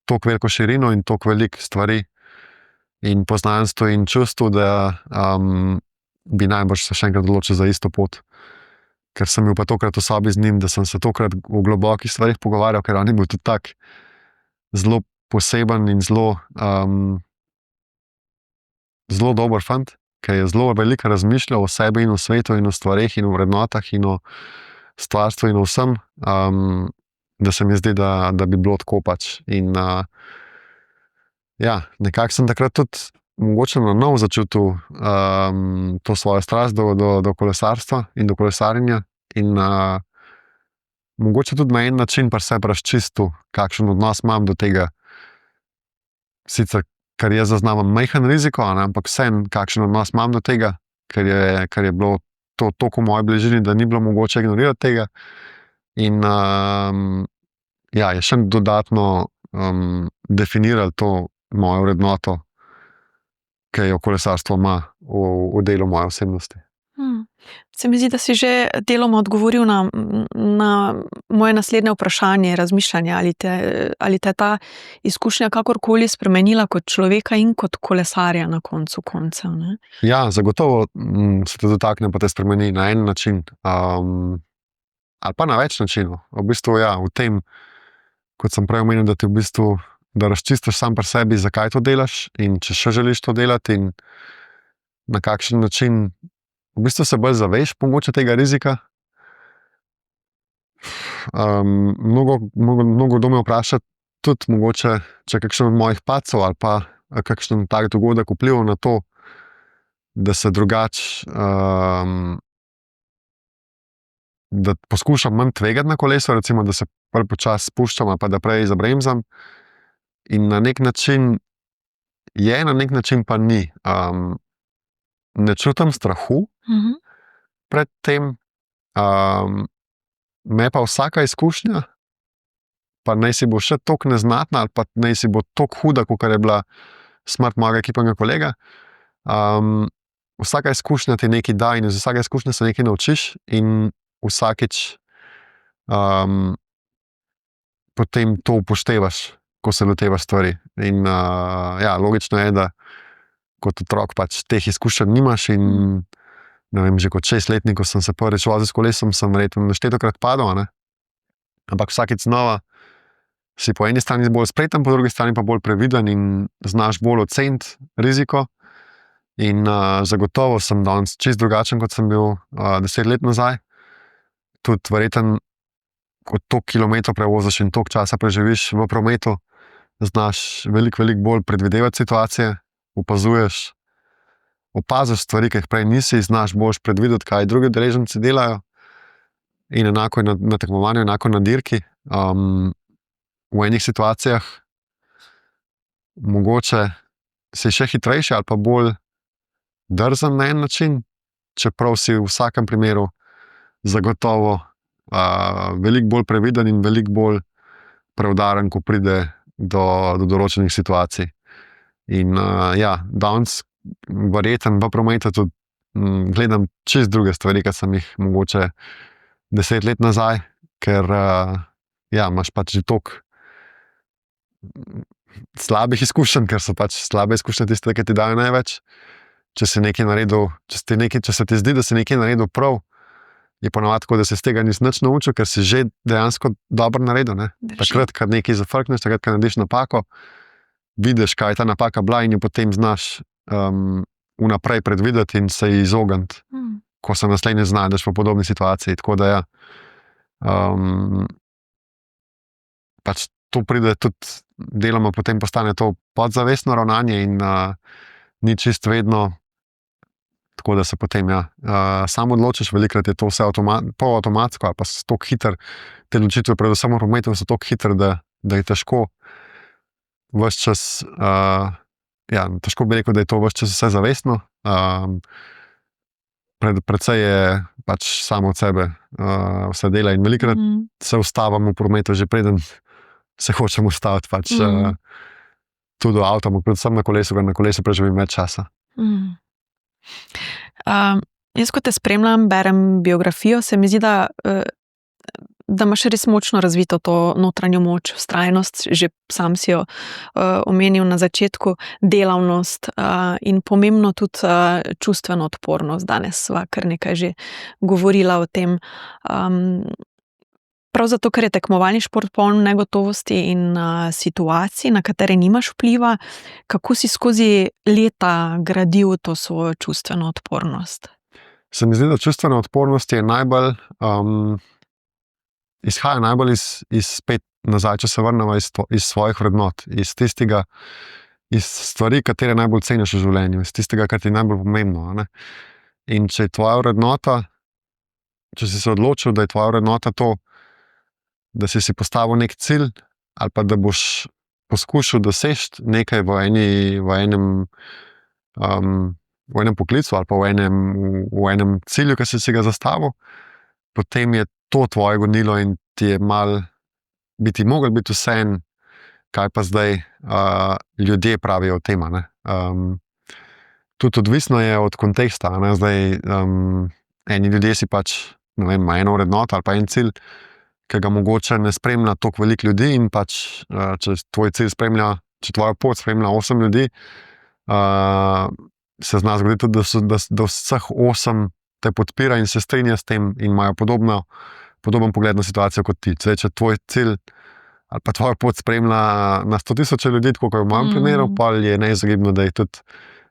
toliko veliko širino in toliko veliko stvari in poznanstvo in čustvo, da bi najbrž se še enkrat odločil za isto pot. Ker sem bil pa tokrat v sobi z njim, da sem se tokrat v globokih stvarih pogovarjal, ker on je bil tudi tak zelo poseben in zelo dober fant, ki je zelo veliko razmišljal o sebi in o svetu in o stvareh in o vrednotah in o stvarstvu in o vsem, da se mi zdi, da bi bilo tako pač. In nekako sem takrat tudi mogoče na novo začutil to svojo strast do kolesarstva in do kolesarjenja in mogoče tudi na en način pri sebi razčistil, kakšen odnos imam do tega. Sicer, ker jaz zaznavam majhen riziko, ampak vseeno, kakšen odnos imam do tega, ker je bilo to toliko v moji bližini, da ni bilo mogoče ignorirati tega. In je še dodatno definiralo to mojo vrednoto, ki jo kolesarstvo ima v delu moje osebnosti. Se mi zdi, da si že deloma odgovoril na moje naslednje vprašanje, razmišljanje, ali te ta izkušnja kakorkoli spremenila kot človeka in kot kolesarja na koncu koncev, ne? Ja, zagotovo se te dotakne pa te spremeni na en način, ali pa na več načinov. V bistvu v tem, kot sem prej omenil, da ti v bistvu da razčistiš sam pri sebi, zakaj to delaš in če še želiš to delati in na kakšen način v bistvu se bolj zaveš mogoče tega rizika. Mnogo kdo me vpraša tudi mogoče, če kakšen od mojih padcev ali pa kakšen tak dogodek vplival na to, da se drugače, da poskušam manj tvegati na kolesu, recimo, da se bolj počasi spuščam ali pa da prej zabremzam. In na nek način je, na nek način pa ni. Ne čutim strahu pred tem, me pa vsaka izkušnja, pa naj si bo še toliko neznatna ali pa naj si bo toliko huda, kot je bila smrt mojega ekipnega kolega, vsaka izkušnja ti nekaj da in iz vsake izkušnje se nekaj naučiš in vsakič potem to upoštevaš, ko se lotevaš stvari. In ja, logično je, da kot otrok pač teh izkušenj nimaš in ne vem, že kot 6-letnik, ko sem se prvič vozil s kolesom, sem verjetno neštetokrat padel, ne? Ampak vsakič znova si po eni strani bolj spreten, po drugi strani pa bolj previden in znaš bolj oceniti riziko. In zagotovo sem danes čisto drugačen, kot sem bil 10 let nazaj. Tudi verjetno, ko toliko kilometrov prevoziš in toliko časa preživiš v prometu, znaš veliko bolj predvidevati situacije, opaziš stvari, ki jih prej nisi, znaš boljš predvideti, kaj drugi udeleženci delajo. In enako je na tekmovanju, enako na dirki. V enih situacijah mogoče si še hitrejši ali pa bolj drzen na en način, čeprav si v vsakem primeru zagotovo veliko bolj previden in veliko bolj preudaren, ko pride do določenih situacij. In ja, danes verjetno v prometu tudi gledam čisto druge stvari, kot sem jih mogoče 10 let nazaj, ker ja, imaš pač že toliko slabih izkušenj, ker so pač slabe izkušnje tiste, ki ti dajo največ. Če si nekaj naredil, če se ti zdi, da si nekaj naredil prav, je ponavadi tako, da se iz tega nisi nič naučil, ker si že dejansko dobro naredil, ne? Takrat, ko nekaj zafrkneš, takrat, ko narediš napako, vidiš, kaj je ta napaka bila in jo potem znaš vnaprej predvideti in se ji izogniti, ko se naslednjič znajdeš v podobni situaciji. Tako da ja, pač to pride tudi deloma, potem postane to podzavestno ravnanje in ni čisto vedno tako, da se potem sam odločiš. Velikokrat je to vse polavtomatsko ali pa so tako hiter, te odločitve, predvsem v prometu, so tako hiter, da je težko ves čas, težko bi rekel, da je to ves čas vse zavestno. Precej je pač samo od sebe vse dela in velikokrat se ustavim v prometu, že preden se hočem ustaviti, pač tudi v avtu, predvsem na kolesu, ker na kolesu preživim več časa. Jaz, ko te spremljam, berem biografijo, se mi zdi, da imaš res močno razvito to notranjo moč, vztrajnost, že sam si jo omenil na začetku, delavnost in pomembno tudi čustveno odpornost. Danes sva kar nekaj že govorila o tem. Prav zato, ker je tekmovalni šport poln negotovosti in situacij, na katere nimaš vpliva, kako si skozi leta gradil to svojo čustveno odpornost? Se mi zdi, da čustvena odpornost je najbolj, izhaja najbolj iz spet nazaj, če se vrnemo iz svojih vrednot, iz stvari, katere najbolj ceniš v življenju, iz tistega, kar ti je najbolj pomembno, ne? In če je tvoja vrednota, če si se odločil, da je tvoja vrednota to, da si postavil nek cilj ali pa da boš poskušal doseči nekaj v enem poklicu ali pa v enem cilju, ki si ga zastavil, potem je to tvoje gonilo in ti je bi ti mogel biti vseeno, kaj pa zdaj ljudje pravijo o tem, ne? Tudi odvisno je od konteksta, ne? Zdaj, eni ljudje si pač, ne vem, ima eno vrednoto ali pa en cilj, ki ga mogoče ne spremlja toliko veliko ljudi in pač, če tvoja pot spremlja 8 ljudi, se zna zgoditi tudi, da vseh 8 te podpira in se strinja s tem in imajo podoben pogled na situacijo kot ti. Zdaj, če tvoj cilj ali pa tvoja pot spremlja na 100.000 ljudi, tako kot je v mojem primeru, pa je neizogibno, da je tudi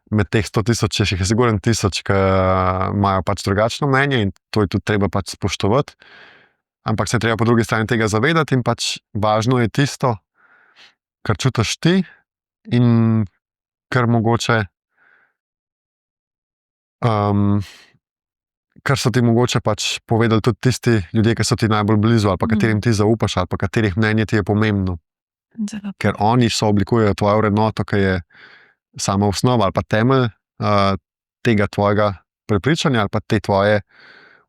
med teh 100.000, jih je sigurno 1000, ki imajo pač drugačno mnenje in to je tudi treba pač spoštovati. Ampak se treba po drugi strani tega zavedati in pač važno je tisto, kar čutiš ti in kar mogoče, kar so ti mogoče pač povedali tudi tisti ljudje, ki so ti najbolj blizu, ali pa katerim ti zaupaš, ali pa katerih mnenje ti je pomembno. Ker oni sooblikujejo tvojo vrednoto, ki je sama osnova ali pa temelj tega tvojega prepričanja ali pa te tvoje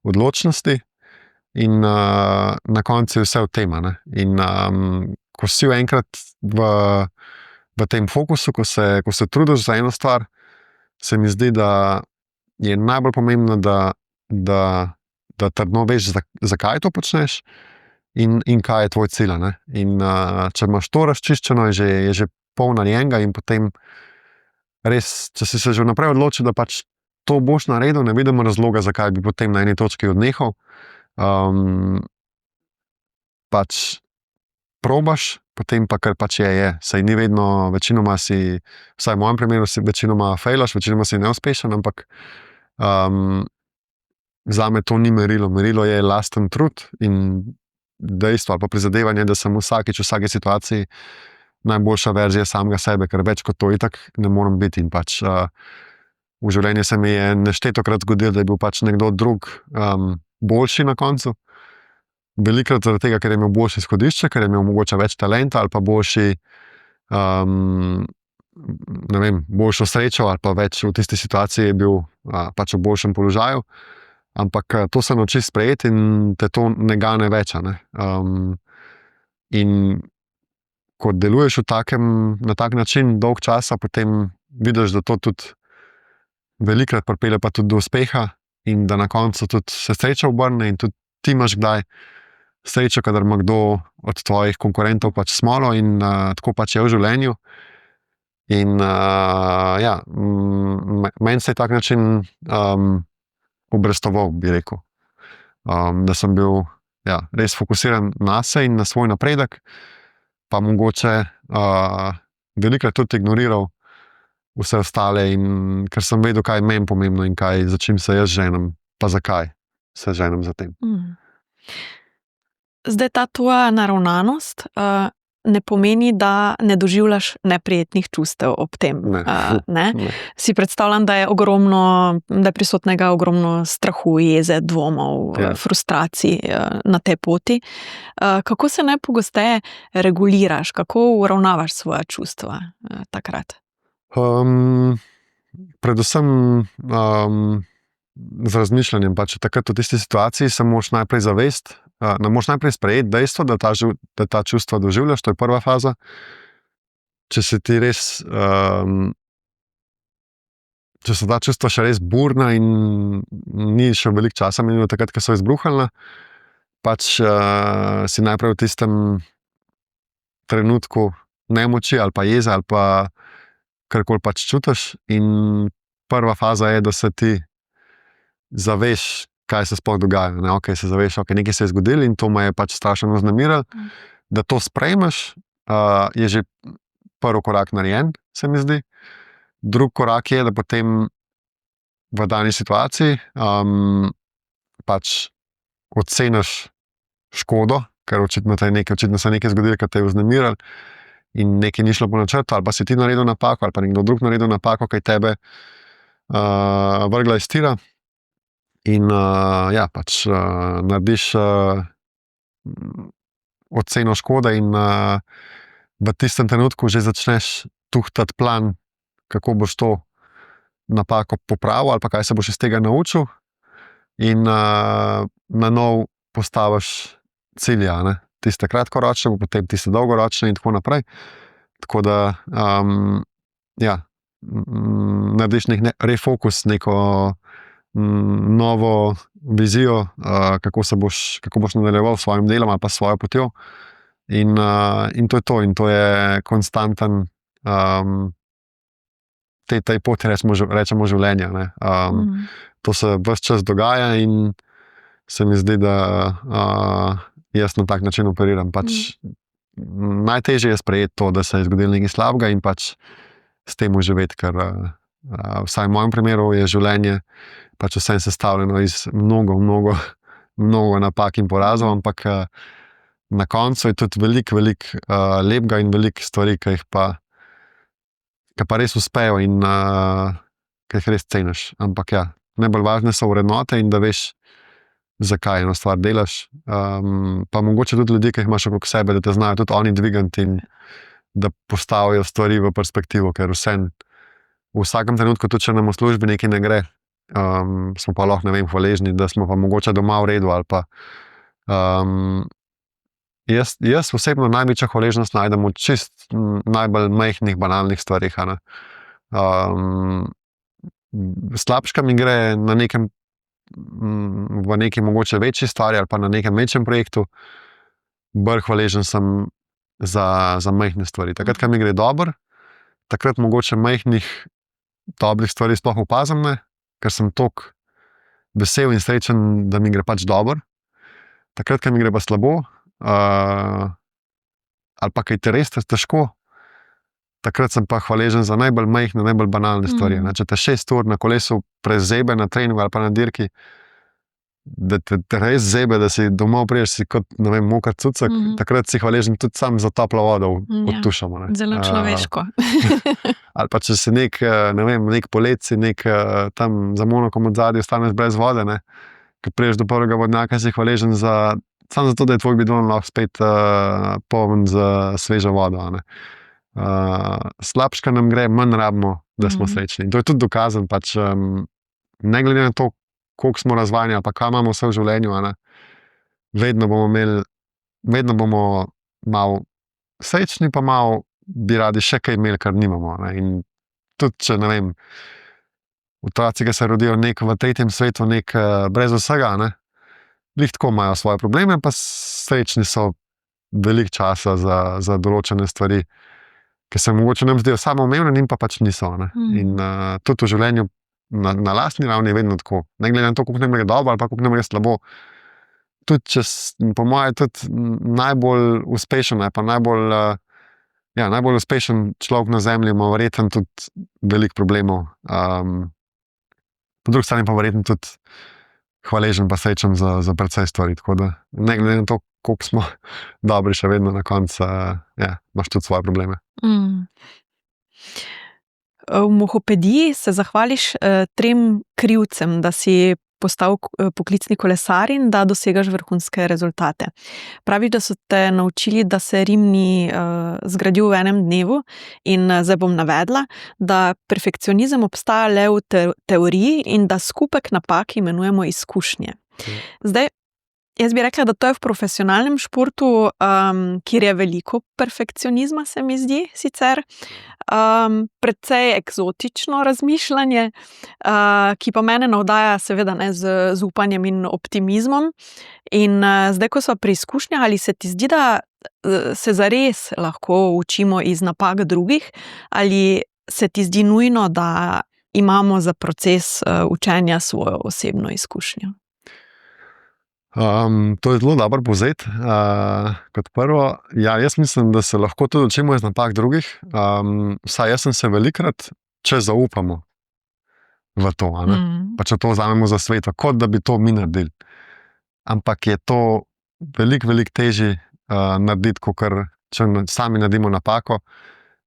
odločnosti. In na koncu je vse v tem. In ko si enkrat v tem fokusu, ko se trudiš za eno stvar, se mi zdi, da je najbolj pomembno, da trdno veš, zakaj to počneš in kaj je tvoj cilj. In če imaš to razčiščeno, je že pol narejenega in potem res, če si se že vnaprej odločil, da pač to boš naredil, ne vidim razloga, zakaj bi potem na eni točki odnehal. Pač probaš, potem pa kar pač je. Saj ni vedno, večinoma si, vsaj v mojem primeru si večinoma fejlaš, večinoma si neuspešen, ampak zame to ni merilo. Merilo je lasten trud in dejstvo ali pa prizadevanje, da sem vsakič v vsaki situaciji najboljša verzija samega sebe, ker več kot to itak ne morem biti. In pač v življenju se mi je neštetokrat zgodilo, da je bil pač nekdo drug boljši na koncu. Velikokrat zaradi tega, ker je imel boljše izhodišče, ker je imel mogoče več talenta ali pa boljši, ne vem, boljšo srečo ali pa več v tisti situaciji je bil pač v boljšem položaju. Ampak to se naučiš sprejeti in te to ne gane več. In ko deluješ na tak način dolg časa, potem vidiš, da to tudi velikokrat pripelje pa tudi do uspeha in da na koncu tudi se sreča obrne in tudi ti imaš kdaj srečo, kadar ima kdo od tvojih konkurentov pač smolo in tako pač je v življenju. In ja, meni se je tak način obrestoval, bi rekel. Da sem bil res fokusiran na se in na svoj napredek, pa mogoče velikokrat tudi ignoriral vse ostale, in ker sem vedel, kaj je meni pomembno in za čim se jaz ženem, pa zakaj se ženem za tem. Zdaj, ta tvoja naravnanost ne pomeni, da ne doživljaš neprijetnih čustev ob tem. Ne? Si predstavljam, da je prisotnega ogromno strahu, jeze, dvomov, frustracij na tej poti. Kako se najpogosteje reguliraš, kako uravnavaš svoja čustva takrat? Predvsem z razmišljanjem. Pač takrat v tisti situaciji se moraš najprej zavesti, moraš najprej sprejeti dejstvo, da ta čustva doživljaš, to je prva faza. Če se ti res, če so ta čustva še res burna in ni še veliko časa minilo takrat, ko so izbruhnila, pač si najprej v tistem trenutku nemoči ali pa jeze ali pa karkoli pač čutiš, in prva faza je, da se ti zaveš, kaj se sploh dogaja. Se zaveš, nekaj se je zgodilo in to me je pač strašno vznemirilo. Da to sprejmeš, je že prvi korak narejen, se mi zdi. Drugi korak je, da potem v dani situaciji pač oceniš škodo, ker očitno se je nekaj zgodilo, kar te je vznemirilo in nekaj ni šlo po načrtu, ali pa si ti naredil napako, ali pa nekdo drug naredil napako, ki je tebe vrgla iz tira. In pač narediš oceno škode in v tistem trenutku že začneš tuhtati plan, kako boš to napako popravil ali pa kaj se boš iz tega naučil, in na nov postaviš cilje, tiste kratkoročne, potem tiste dolgoročne in tako naprej. Tako da narediš nek refokus, neko novo vizijo, kako boš nadaljeval s svojim delom ali pa s svojo potjo. In to je to. In to je konstanten tej poti rečemo življenja. To se ves čas dogaja in se mi zdi, da jaz na tak način operiram. Pač najtežje je sprejeti to, da se je zgodilo nekaj slabega in pač s tem uživeti, ker vsaj v mojem primeru je življenje pač vse sestavljeno iz mnogo napak in porazov, ampak na koncu je tudi veliko lepega in veliko stvari, ki pa res uspejo in ki jih res ceniš. Ampak ja, najbolj važne so vrednote in da veš, zakaj eno stvar delaš. Pa mogoče tudi ljudje, ki jih imaš okrog sebe, da te znajo tudi oni dvigati in da postavijo stvari v perspektivo, ker v vsakem trenutku, tudi če nam v službi nekaj ne gre, smo pa lahko, hvaležni, da smo pa mogoče doma v redu ali pa jaz osebno največja hvaležnost najdem v čist najbolj majhnih, banalnih stvarih. Slabška mi gre na nekem v neki mogoče večji stvari ali pa na nekem večjem projektu, bolj hvaležen sem za majhne stvari. Takrat, ko mi gre dobro, takrat mogoče majhnih dobrih stvari sploh opazim ne, ker sem toliko vesel in srečen, da mi gre pač dobro. Takrat, ko mi gre pa slabo, ali pa kaj te res težko, takrat sem pa hvaležen za najbolj majhne, najbolj banalne stvari. Če te 6 ur na kolesu prezebe na treningu ali pa na dirki, da te res zebe, da si domov priješ, si kot, moker cucek, takrat si hvaležen tudi sam za toplo vodo od tušama. Zelo človeško. Ali pa če si nek polet, si tam za Monakom od zadaj ostaneš brez vode, ne, ko priješ do prvega vodnjaka, si hvaležen samo zato, da je tvoj bidon lahko spet poln z svežo vodo. Slabška nam gre, manj rabimo, da smo srečni. In to je tudi dokazano, pač, ne glede na to, koliko smo razvajeni ali pa kaj imamo vse v življenju, vedno bomo malo srečni, pa malo bi radi še kaj imeli, kar nimamo. In tudi, če otroci, ki se rodijo v tretjem svetu, brez vsega, glih tako imajo svoje probleme, pa srečni so veliko časa za določene stvari, ki se mogoče nam zdijo samoumevne, in pa pač niso. In tudi v življenju na lastni ravni je vedno tako. Ne glede na to, koliko nam gre dobro ali pa koliko nam gre slabo. Tudi po moje tudi najbolj uspešen ali pa najbolj uspešen človek na zemlji ima verjetno tudi veliko problemov. Po drugi strani pa verjetno tudi hvaležen pa srečen za precej stvari. Tako da ne glede na to, koliko smo dobri, še vedno na koncu imaš tudi svoje probleme. V Mohopediji se zahvališ 3 krivcem, da si postal poklicni kolesar in da dosegaš vrhunske rezultate. Praviš, da so te naučili, da se Rim ni zgradil v enem dnevu, in zdaj bom navedla, da perfekcionizem obstaja le v teoriji in da skupek napak imenujemo izkušnje. Zdaj, jaz bi rekla, da to je v profesionalnem športu, kjer je veliko perfekcionizma, se mi zdi sicer, precej eksotično razmišljanje, ki pa mene navdaja seveda z upanjem in optimizmom. In zdaj, ko smo pri izkušnjah, ali se ti zdi, da se zares lahko učimo iz napak drugih, ali se ti zdi nujno, da imamo za proces učenja svojo osebno izkušnjo? To je zelo dobro povzeti. Kot prvo, jaz mislim, da se lahko tudi učimo iz napak drugih. Vsaj jaz sem se velikokrat, če zaupamo v to, pa če to vzamemo za sveto, kot da bi to mi naredili. Ampak je to veliko težje narediti, kot če sami naredimo napako,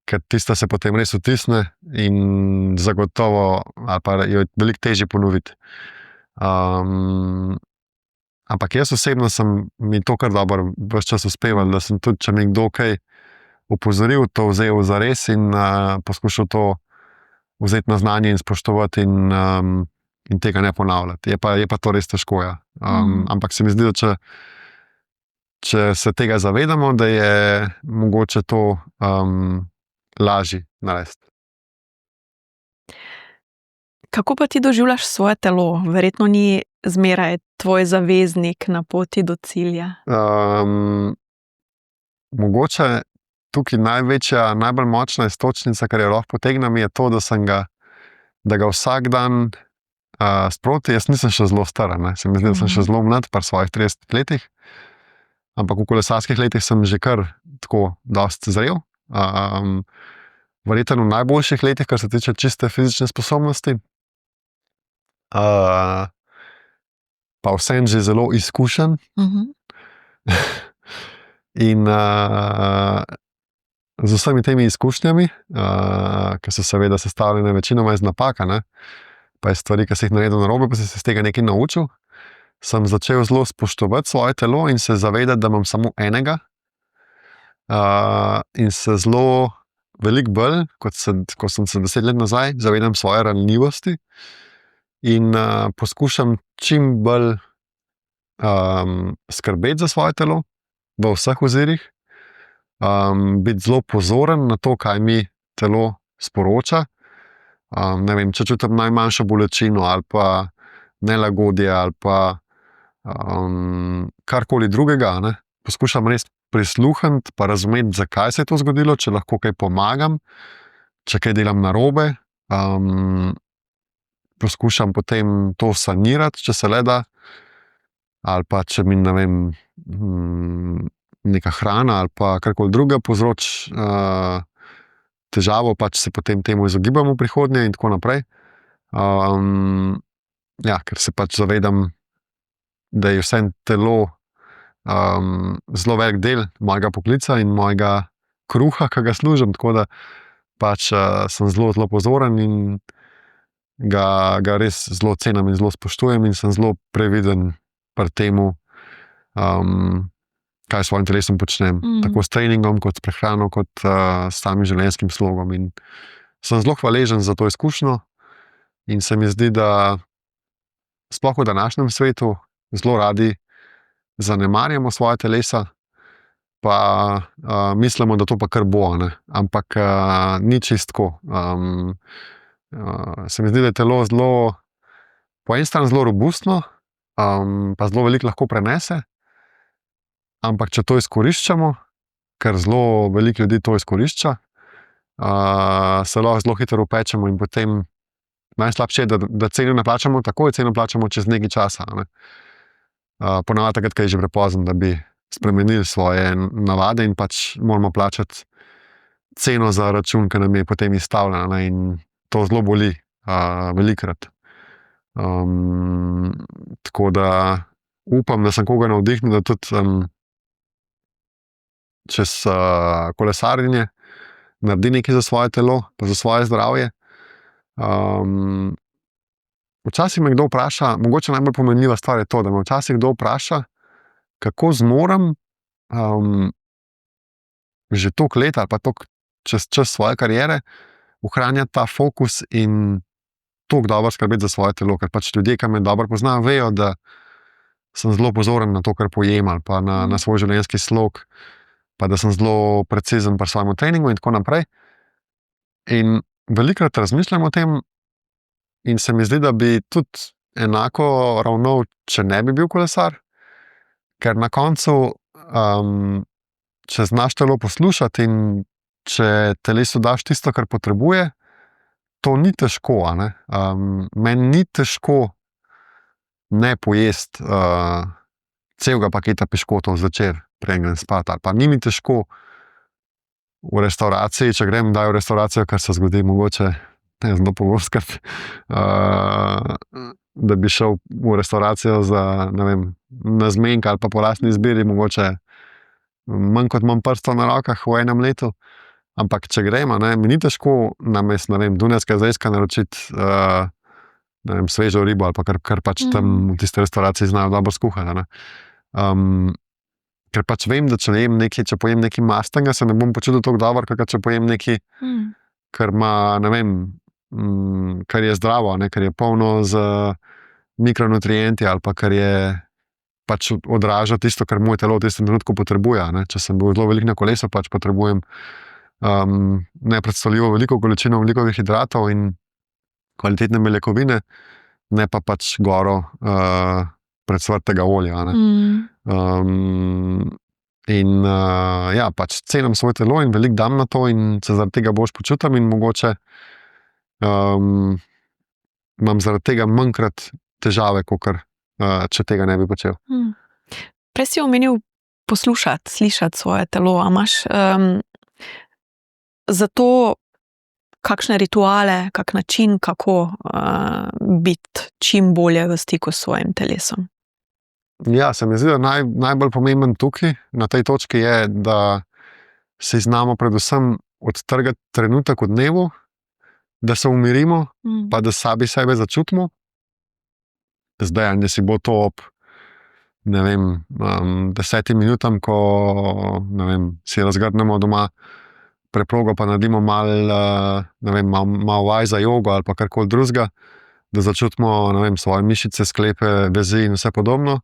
ker tista se potem res vtisne in zagotovo, ali pa jo je veliko težje ponoviti. Ampak jaz osebno mi to kar dobro ves čas uspevalo, da sem tudi, če me kdo kaj opozoril, to vzel zares in poskušal to vzeti na znanje in spoštovati in tega ne ponavljati. Je pa to res težko, ja. Ampak se mi zdi, da če se tega zavedamo, da je mogoče to lažje narediti. Kako pa ti doživljaš svoje telo? Verjetno ni zmeraj tvoj zaveznik na poti do cilja. Mogoče tukaj najbolj močna iztočnica, kar jo lahko potegnem, je to, da ga vsak dan sproti. Jaz nisem še zelo star, se mi zdi, da sem še zelo mlad, pri svojih 30 letih, ampak v kolesarskih letih sem že kar tako dosti zrel. Verjetno v najboljših letih, kar se tiče čiste fizične sposobnosti. Pa vsem že zelo izkušen. In z vsemi temi izkušnjami, ki so seveda sestavljene večinoma iz napak, pa iz stvari, ki si jih naredil narobe, pa si se iz tega nekaj naučil, sem začel zelo spoštovati svoje telo in se zavedati, da imam samo enega. In se zelo veliko bolj, kot sem se 10 let nazaj, zavedam svoje ranljivosti in poskušam čim bolj skrbeti za svoje telo v vseh ozirih, biti zelo pozoren na to, kaj mi telo sporoča. Ne vem, če čutim najmanjšo bolečino ali pa nelagodje ali pa karkoli drugega, poskušam res prisluhniti pa razumeti, zakaj se je to zgodilo, če lahko kaj pomagam, če kaj delam narobe. Poskušam potem to sanirati, če se le da, ali pa če mi, ne vem, neka hrana ali pa karkoli drugega povzroči težavo, pač se potem temu izogibam v prihodnje in tako naprej. Ker se pač zavedam, da je vse telo zelo velik del mojega poklica in mojega kruha, ki ga služim, tako da pač sem zelo, zelo pozoren in ga res zelo cenim in zelo spoštujem in sem zelo previden pri temu, kaj s svojim telesom počnem. Tako s treningom, kot s prehrano, kot s samim življenjskim slogom. In sem zelo hvaležen za to izkušnjo in se mi zdi, da sploh v današnjem svetu zelo radi zanemarjamo svoje telesa, pa mislimo, da to pa kar bo, ampak ni čistko. Se mi zdi, da je telo zelo, po eni strani zelo robustno, pa zelo veliko lahko prenese, ampak če to izkoriščamo, ker zelo veliko ljudi to izkorišča, se lahko zelo hitro upečemo in potem najslabše je, da ceno ne plačamo takoj, ceno plačamo čez nekaj časa. Ponavadi takrat, ko je že prepozno, da bi spremenili svoje navade in pač moramo plačati ceno za račun, ki nam je potem izstavljena, in to zelo boli, velikokrat. Tako da upam, da sem koga navdihnil, da tudi čez kolesarjenje naredi nekaj za svoje telo, pa za svoje zdravje. Včasih me kdo vpraša, mogoče najbolj pomenljiva stvar je to, da me včasih kdo vpraša, kako zmorem že toliko let ali pa toliko čez čas svoje kariere ohranjati ta fokus in toliko dobro skrbeti za svoje telo, ker pač ljudje, ki me dobro poznajo, vejo, da sem zelo pozoren na to, kar pojem ali pa na svoj življenjski slog, pa da sem zelo precizen pri svojem treningu in tako naprej. In velikokrat razmišljam o tem in se mi zdi, da bi tudi enako ravnal, če ne bi bil kolesar, ker na koncu, če znaš telo poslušati in če telesu daš tisto, kar potrebuje, to ni težko, meni ni težko ne pojesti celega paketa piškotov zvečer, preden grem spat, ali pa ni mi težko v restavraciji, če grem kdaj v restavracijo, kar se zgodi mogoče zelo pogostokrat, da bi šel v restavracijo za, ne vem, na zmenka ali pa po lastni izbiri, mogoče manj kot imam prstov na rokah v enem letu. Ampak če grem, mi ni težko namesto, ne vem, dunajskega zrezka naročiti svežo ribo ali pa kar pač tam v tisti restavraciji znajo dobro skuhati. Ker pač vem, da če pojem nekaj mastnega, se ne bom počutil tako dobro, kakor če pojem nekaj, kar ima, ne vem, kar je zdravo, kar je polno z mikronutrienti ali pa kar je pač odraža tisto, kar moje telo v tistem trenutku potrebuje. Če sem bil zelo veliko na kolesu, pač potrebujem nepredstavljivo veliko količino ogljikovih hidratov in kvalitetne beljakovine, ne pa pač goro predsvrtega olja. Pač cenim svoje telo in veliko dam na to in se zaradi tega boljše počutim in mogoče imam zaradi tega manjkrat težave, kakor če tega ne bi počel. Prej si omenil poslušati, slišati svoje telo. A imaš za to kakšne rituale, kak način, kako biti čim bolje v stiku s svojim telesom? Ja, se mi zdi, da najbolj pomemben tukaj, na tej točki je, da si znamo predvsem odtrgati trenutek v dnevu, da se umirimo, pa da sami sebe začutimo. Zdaj, da si bo to ob, ne vem, 10 minutam, ko, ne vem, si razgrnemo doma preprogo, pa naredimo malo vaj za jogo ali pa karkoli drugega, da začutimo, ne vem, svoje mišice, sklepe, vezi in vse podobno.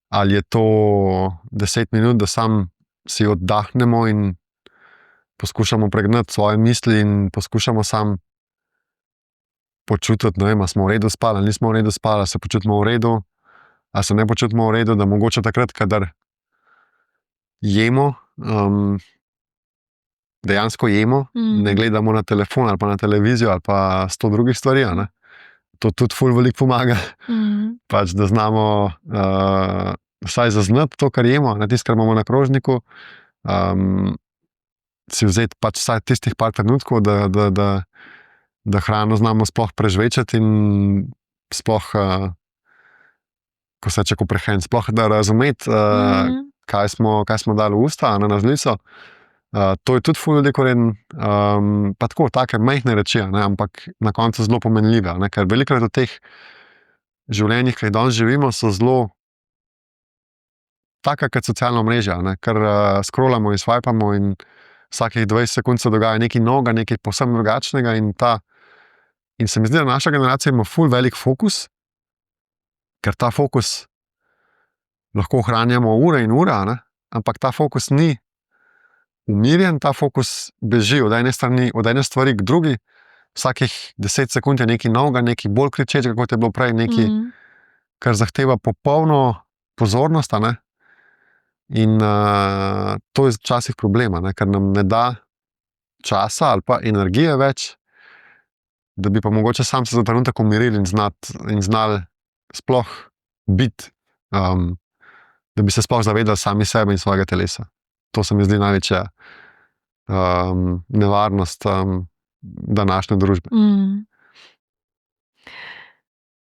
Ali je to 10 minut, da sam si oddahnemo in poskušamo pregnati svoje misli in poskušamo sam počutiti, ne vem, ali smo v redu spali, ali nismo v redu spali, ali se počutimo v redu, ali se ne počutimo v redu, da mogoče takrat, kadar jemo, dejansko jemo, ne gledamo na telefon ali pa na televizijo ali pa 100 drugih stvari, a ne. To tudi ful veliko pomaga, pač da znamo vsaj zaznati to, kar jemo, na tisto, kar imamo na krožniku, si vzeti pač vsaj tistih par trenutkov, da hrano znamo sploh prežvečati in sploh, ko se reče, ko prehraniti, sploh da razumeti, kaj smo dali v usta, na žlico. To je tudi ful veliko reden, pa tako, take majhne reči, ne, ampak na koncu zelo pomenljive, ne, ker velikokrat v teh življenjih, ki jih danes živimo, so zelo taka kot socialna omrežja, ne, ker scrollamo in swipamo in vsakih 20 sekund se dogaja nekaj novega, nekaj povsem drugačnega in se mi zdi, da naša generacija ima ful velik fokus, ker ta fokus lahko ohranjamo ure in ure, ne, ampak ta fokus ni umirjen, ta fokus beži od ene stvari k drugi, vsakih 10 sekund je nekaj novega, nekaj bolj kričečega, kot je bilo prej, nekaj, kar zahteva popolno pozornost, ne. In to je včasih problema, ne, ker nam ne da časa ali pa energije več, da bi pa mogoče sam se za trenutek umirili in znali sploh biti, da bi se sploh zavedali sami sebe in svojega telesa. To se mi zdi največja nevarnost današnje družbe.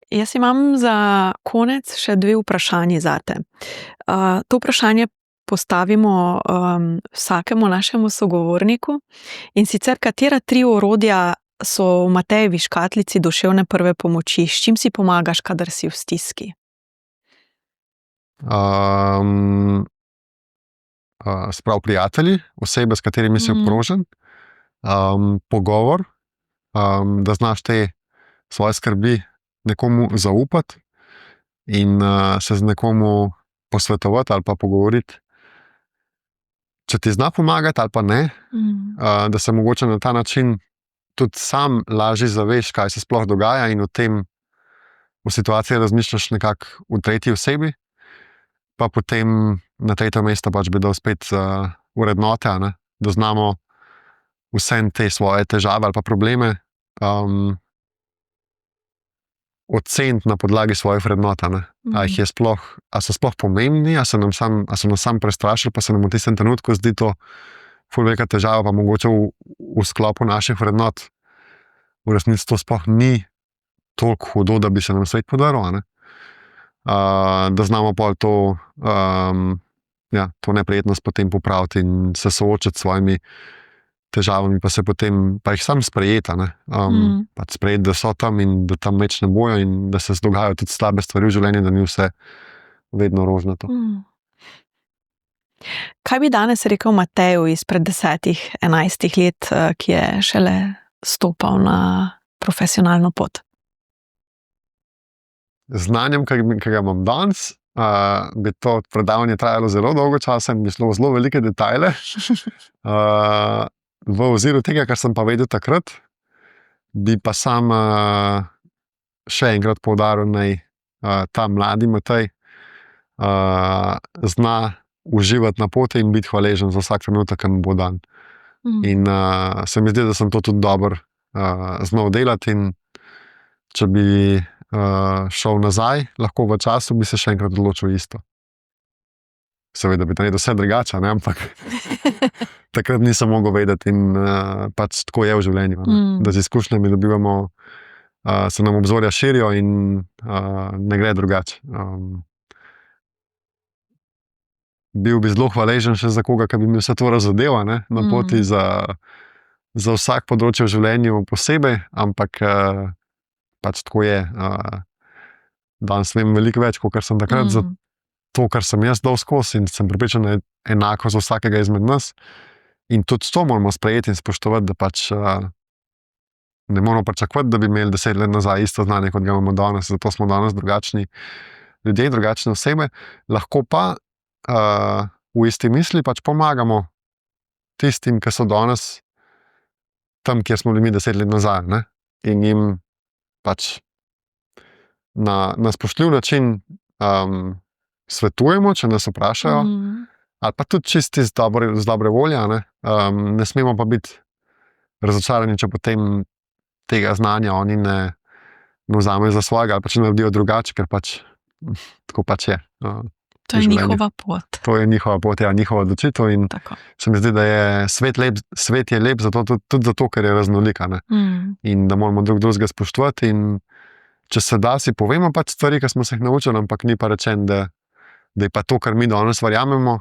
Jaz imam za konec še 2 vprašanji zate. To vprašanje postavimo vsakemu našemu sogovorniku, in sicer, katera 3 orodja so v Matejevi škatlici duševne prve pomoči, s čim si pomagaš, kadar si v stiski? Sprav prijatelji, osebe, s katerimi si obkrožen, pogovor, da znaš te svoje skrbi nekomu zaupati in se z nekomu posvetovati ali pa pogovoriti, če ti zna pomagati ali pa ne, da se mogoče na ta način tudi sam lažje zaveš, kaj se sploh dogaja in o tem v situaciji razmišljaš nekako v tretji osebi, pa potem na tretje mesto pač bi dal spet vrednote, ne, da znamo vse te svoje težave ali pa probleme oceniti na podlagi svojih vrednot, ne. A so sploh pomembni, a so nas sam prestrašili, pa se nam v tistem trenutku zdi to ful velika težava, pa mogoče v sklopu naših vrednot v resnici to sploh ni toliko hudo, da bi se nam svet podaril, ne. Da znamo pol to neprijetnost potem popraviti in se soočiti s svojimi težavami, pa jih sam sprejeti, ne. Pač sprejeti, da so tam in da tam več ne bojo in da se dogajajo tudi slabe stvari v življenju, da ni vse vedno rožnato. Kaj bi danes rekel Mateju izpred 10-11 let, ki je šele stopal na profesionalno pot? Znanjem, ki ga imam danes, bi to predavanje trajalo zelo dolgo časa in bi šlo v zelo velike detajle. V oziru tega, kar sem pa vedel takrat, bi pa sam še enkrat poudaril, naj ta mladi Matej zna uživati na poti in biti hvaležen za vsak trenutek, ki mu bo dan. In se mi zdi, da sem to tudi dobro znal delati, in če bi šel nazaj, lahko v času, bi se še enkrat odločil isto. Seveda bi naredil vse drugače, ne, ampak takrat nisem mogel vedeti in pač tako je v življenju, ne. Da z izkušnjami dobivamo, se nam obzorja širijo in ne gre drugače. bil bi zelo hvaležen še za koga, ki bi mi vse to razodeva, ne, na poti za vsak področje v življenju posebej, ampak pač tako je. Danes vem veliko več, kot sem takrat za to, kar sem jaz dal skozi, in sem prepričan, da je enako za vsakega izmed nas. In tudi to moramo sprejeti in spoštovati, da pač ne moramo pričakovati, da bi imeli 10 let nazaj isto znanje, kot ga imamo danes, zato smo danes drugačni ljudje, drugačne osebe. Lahko pa v isti misli pač pomagamo tistim, ki so danes tam, kjer smo bili mi 10 let nazaj, ne? In jim pač na spoštljiv način svetujemo, če nas vprašajo, ali pa tudi čisti z dobre volje, ne? Ne smemo pa biti razočarani, če potem tega znanja oni ne vzamejo za svojega, ali pa če naredijo drugače, ker pač tako pač je. To je njihova pot. To je njihova pot, ja, njihova odločitev, in Tako. se mi zdi, da je svet je lep tudi zato, ker je raznolika, ne? In da moramo drug drugega spoštovati, in če se da, si povemo pač stvari, ki smo se jih naučili, ampak ni pa rečen, da je pa to, kar mi danes verjamemo,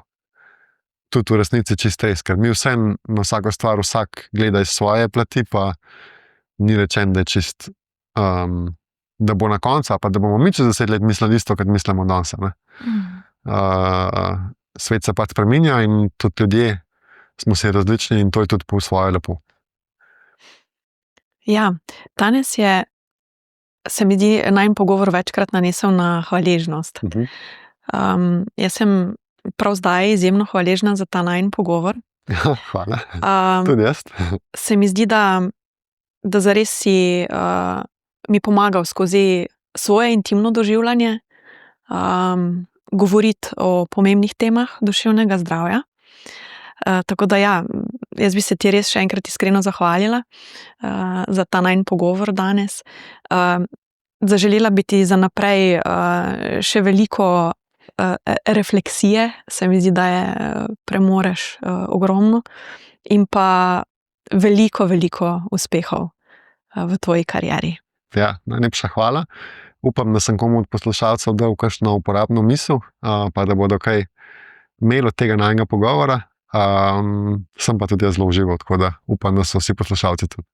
tudi v resnici čist res, ker mi vse na vsako stvar vsak gleda iz svoje plati, pa ni rečen, da je čist, da bo na koncu, pa da bomo mi čez 10 let mislili isto, kot mislimo danes, ne? Svet se pač spreminja in tudi ljudje smo si različni, in to je tudi po svoje lepo. Ja, danes se mi zdi najin pogovor večkrat nanesel na hvaležnost. Jaz sem prav zdaj izjemno hvaležna za ta najin pogovor. Hvala, tudi jaz. Se mi zdi, da zares si mi pomagal skozi svoje intimno doživljanje govoriti o pomembnih temah duševnega zdravja. Tako da ja, jaz bi se ti res še enkrat iskreno zahvalila za ta najin pogovor danes. Zaželela bi ti za naprej še veliko refleksije, se mi zdi, da je premoreš ogromno, in pa veliko uspehov v tvoji karieri. Ja, najlepša hvala. Upam, da sem komu od poslušalcev dal kakšno uporabno misel, pa da bodo kaj imeli od tega najinega pogovora. Sem pa tudi jaz zelo užival, tako da upam, da so vsi poslušalci tudi.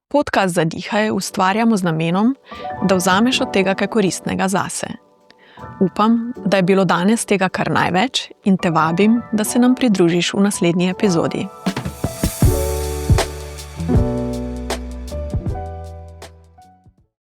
Podcast Zadihaj ustvarjamo z namenom, da vzameš od tega kaj koristnega zase. Upam, da je bilo danes tega kar največ, in te vabim, da se nam pridružiš v naslednji epizodi.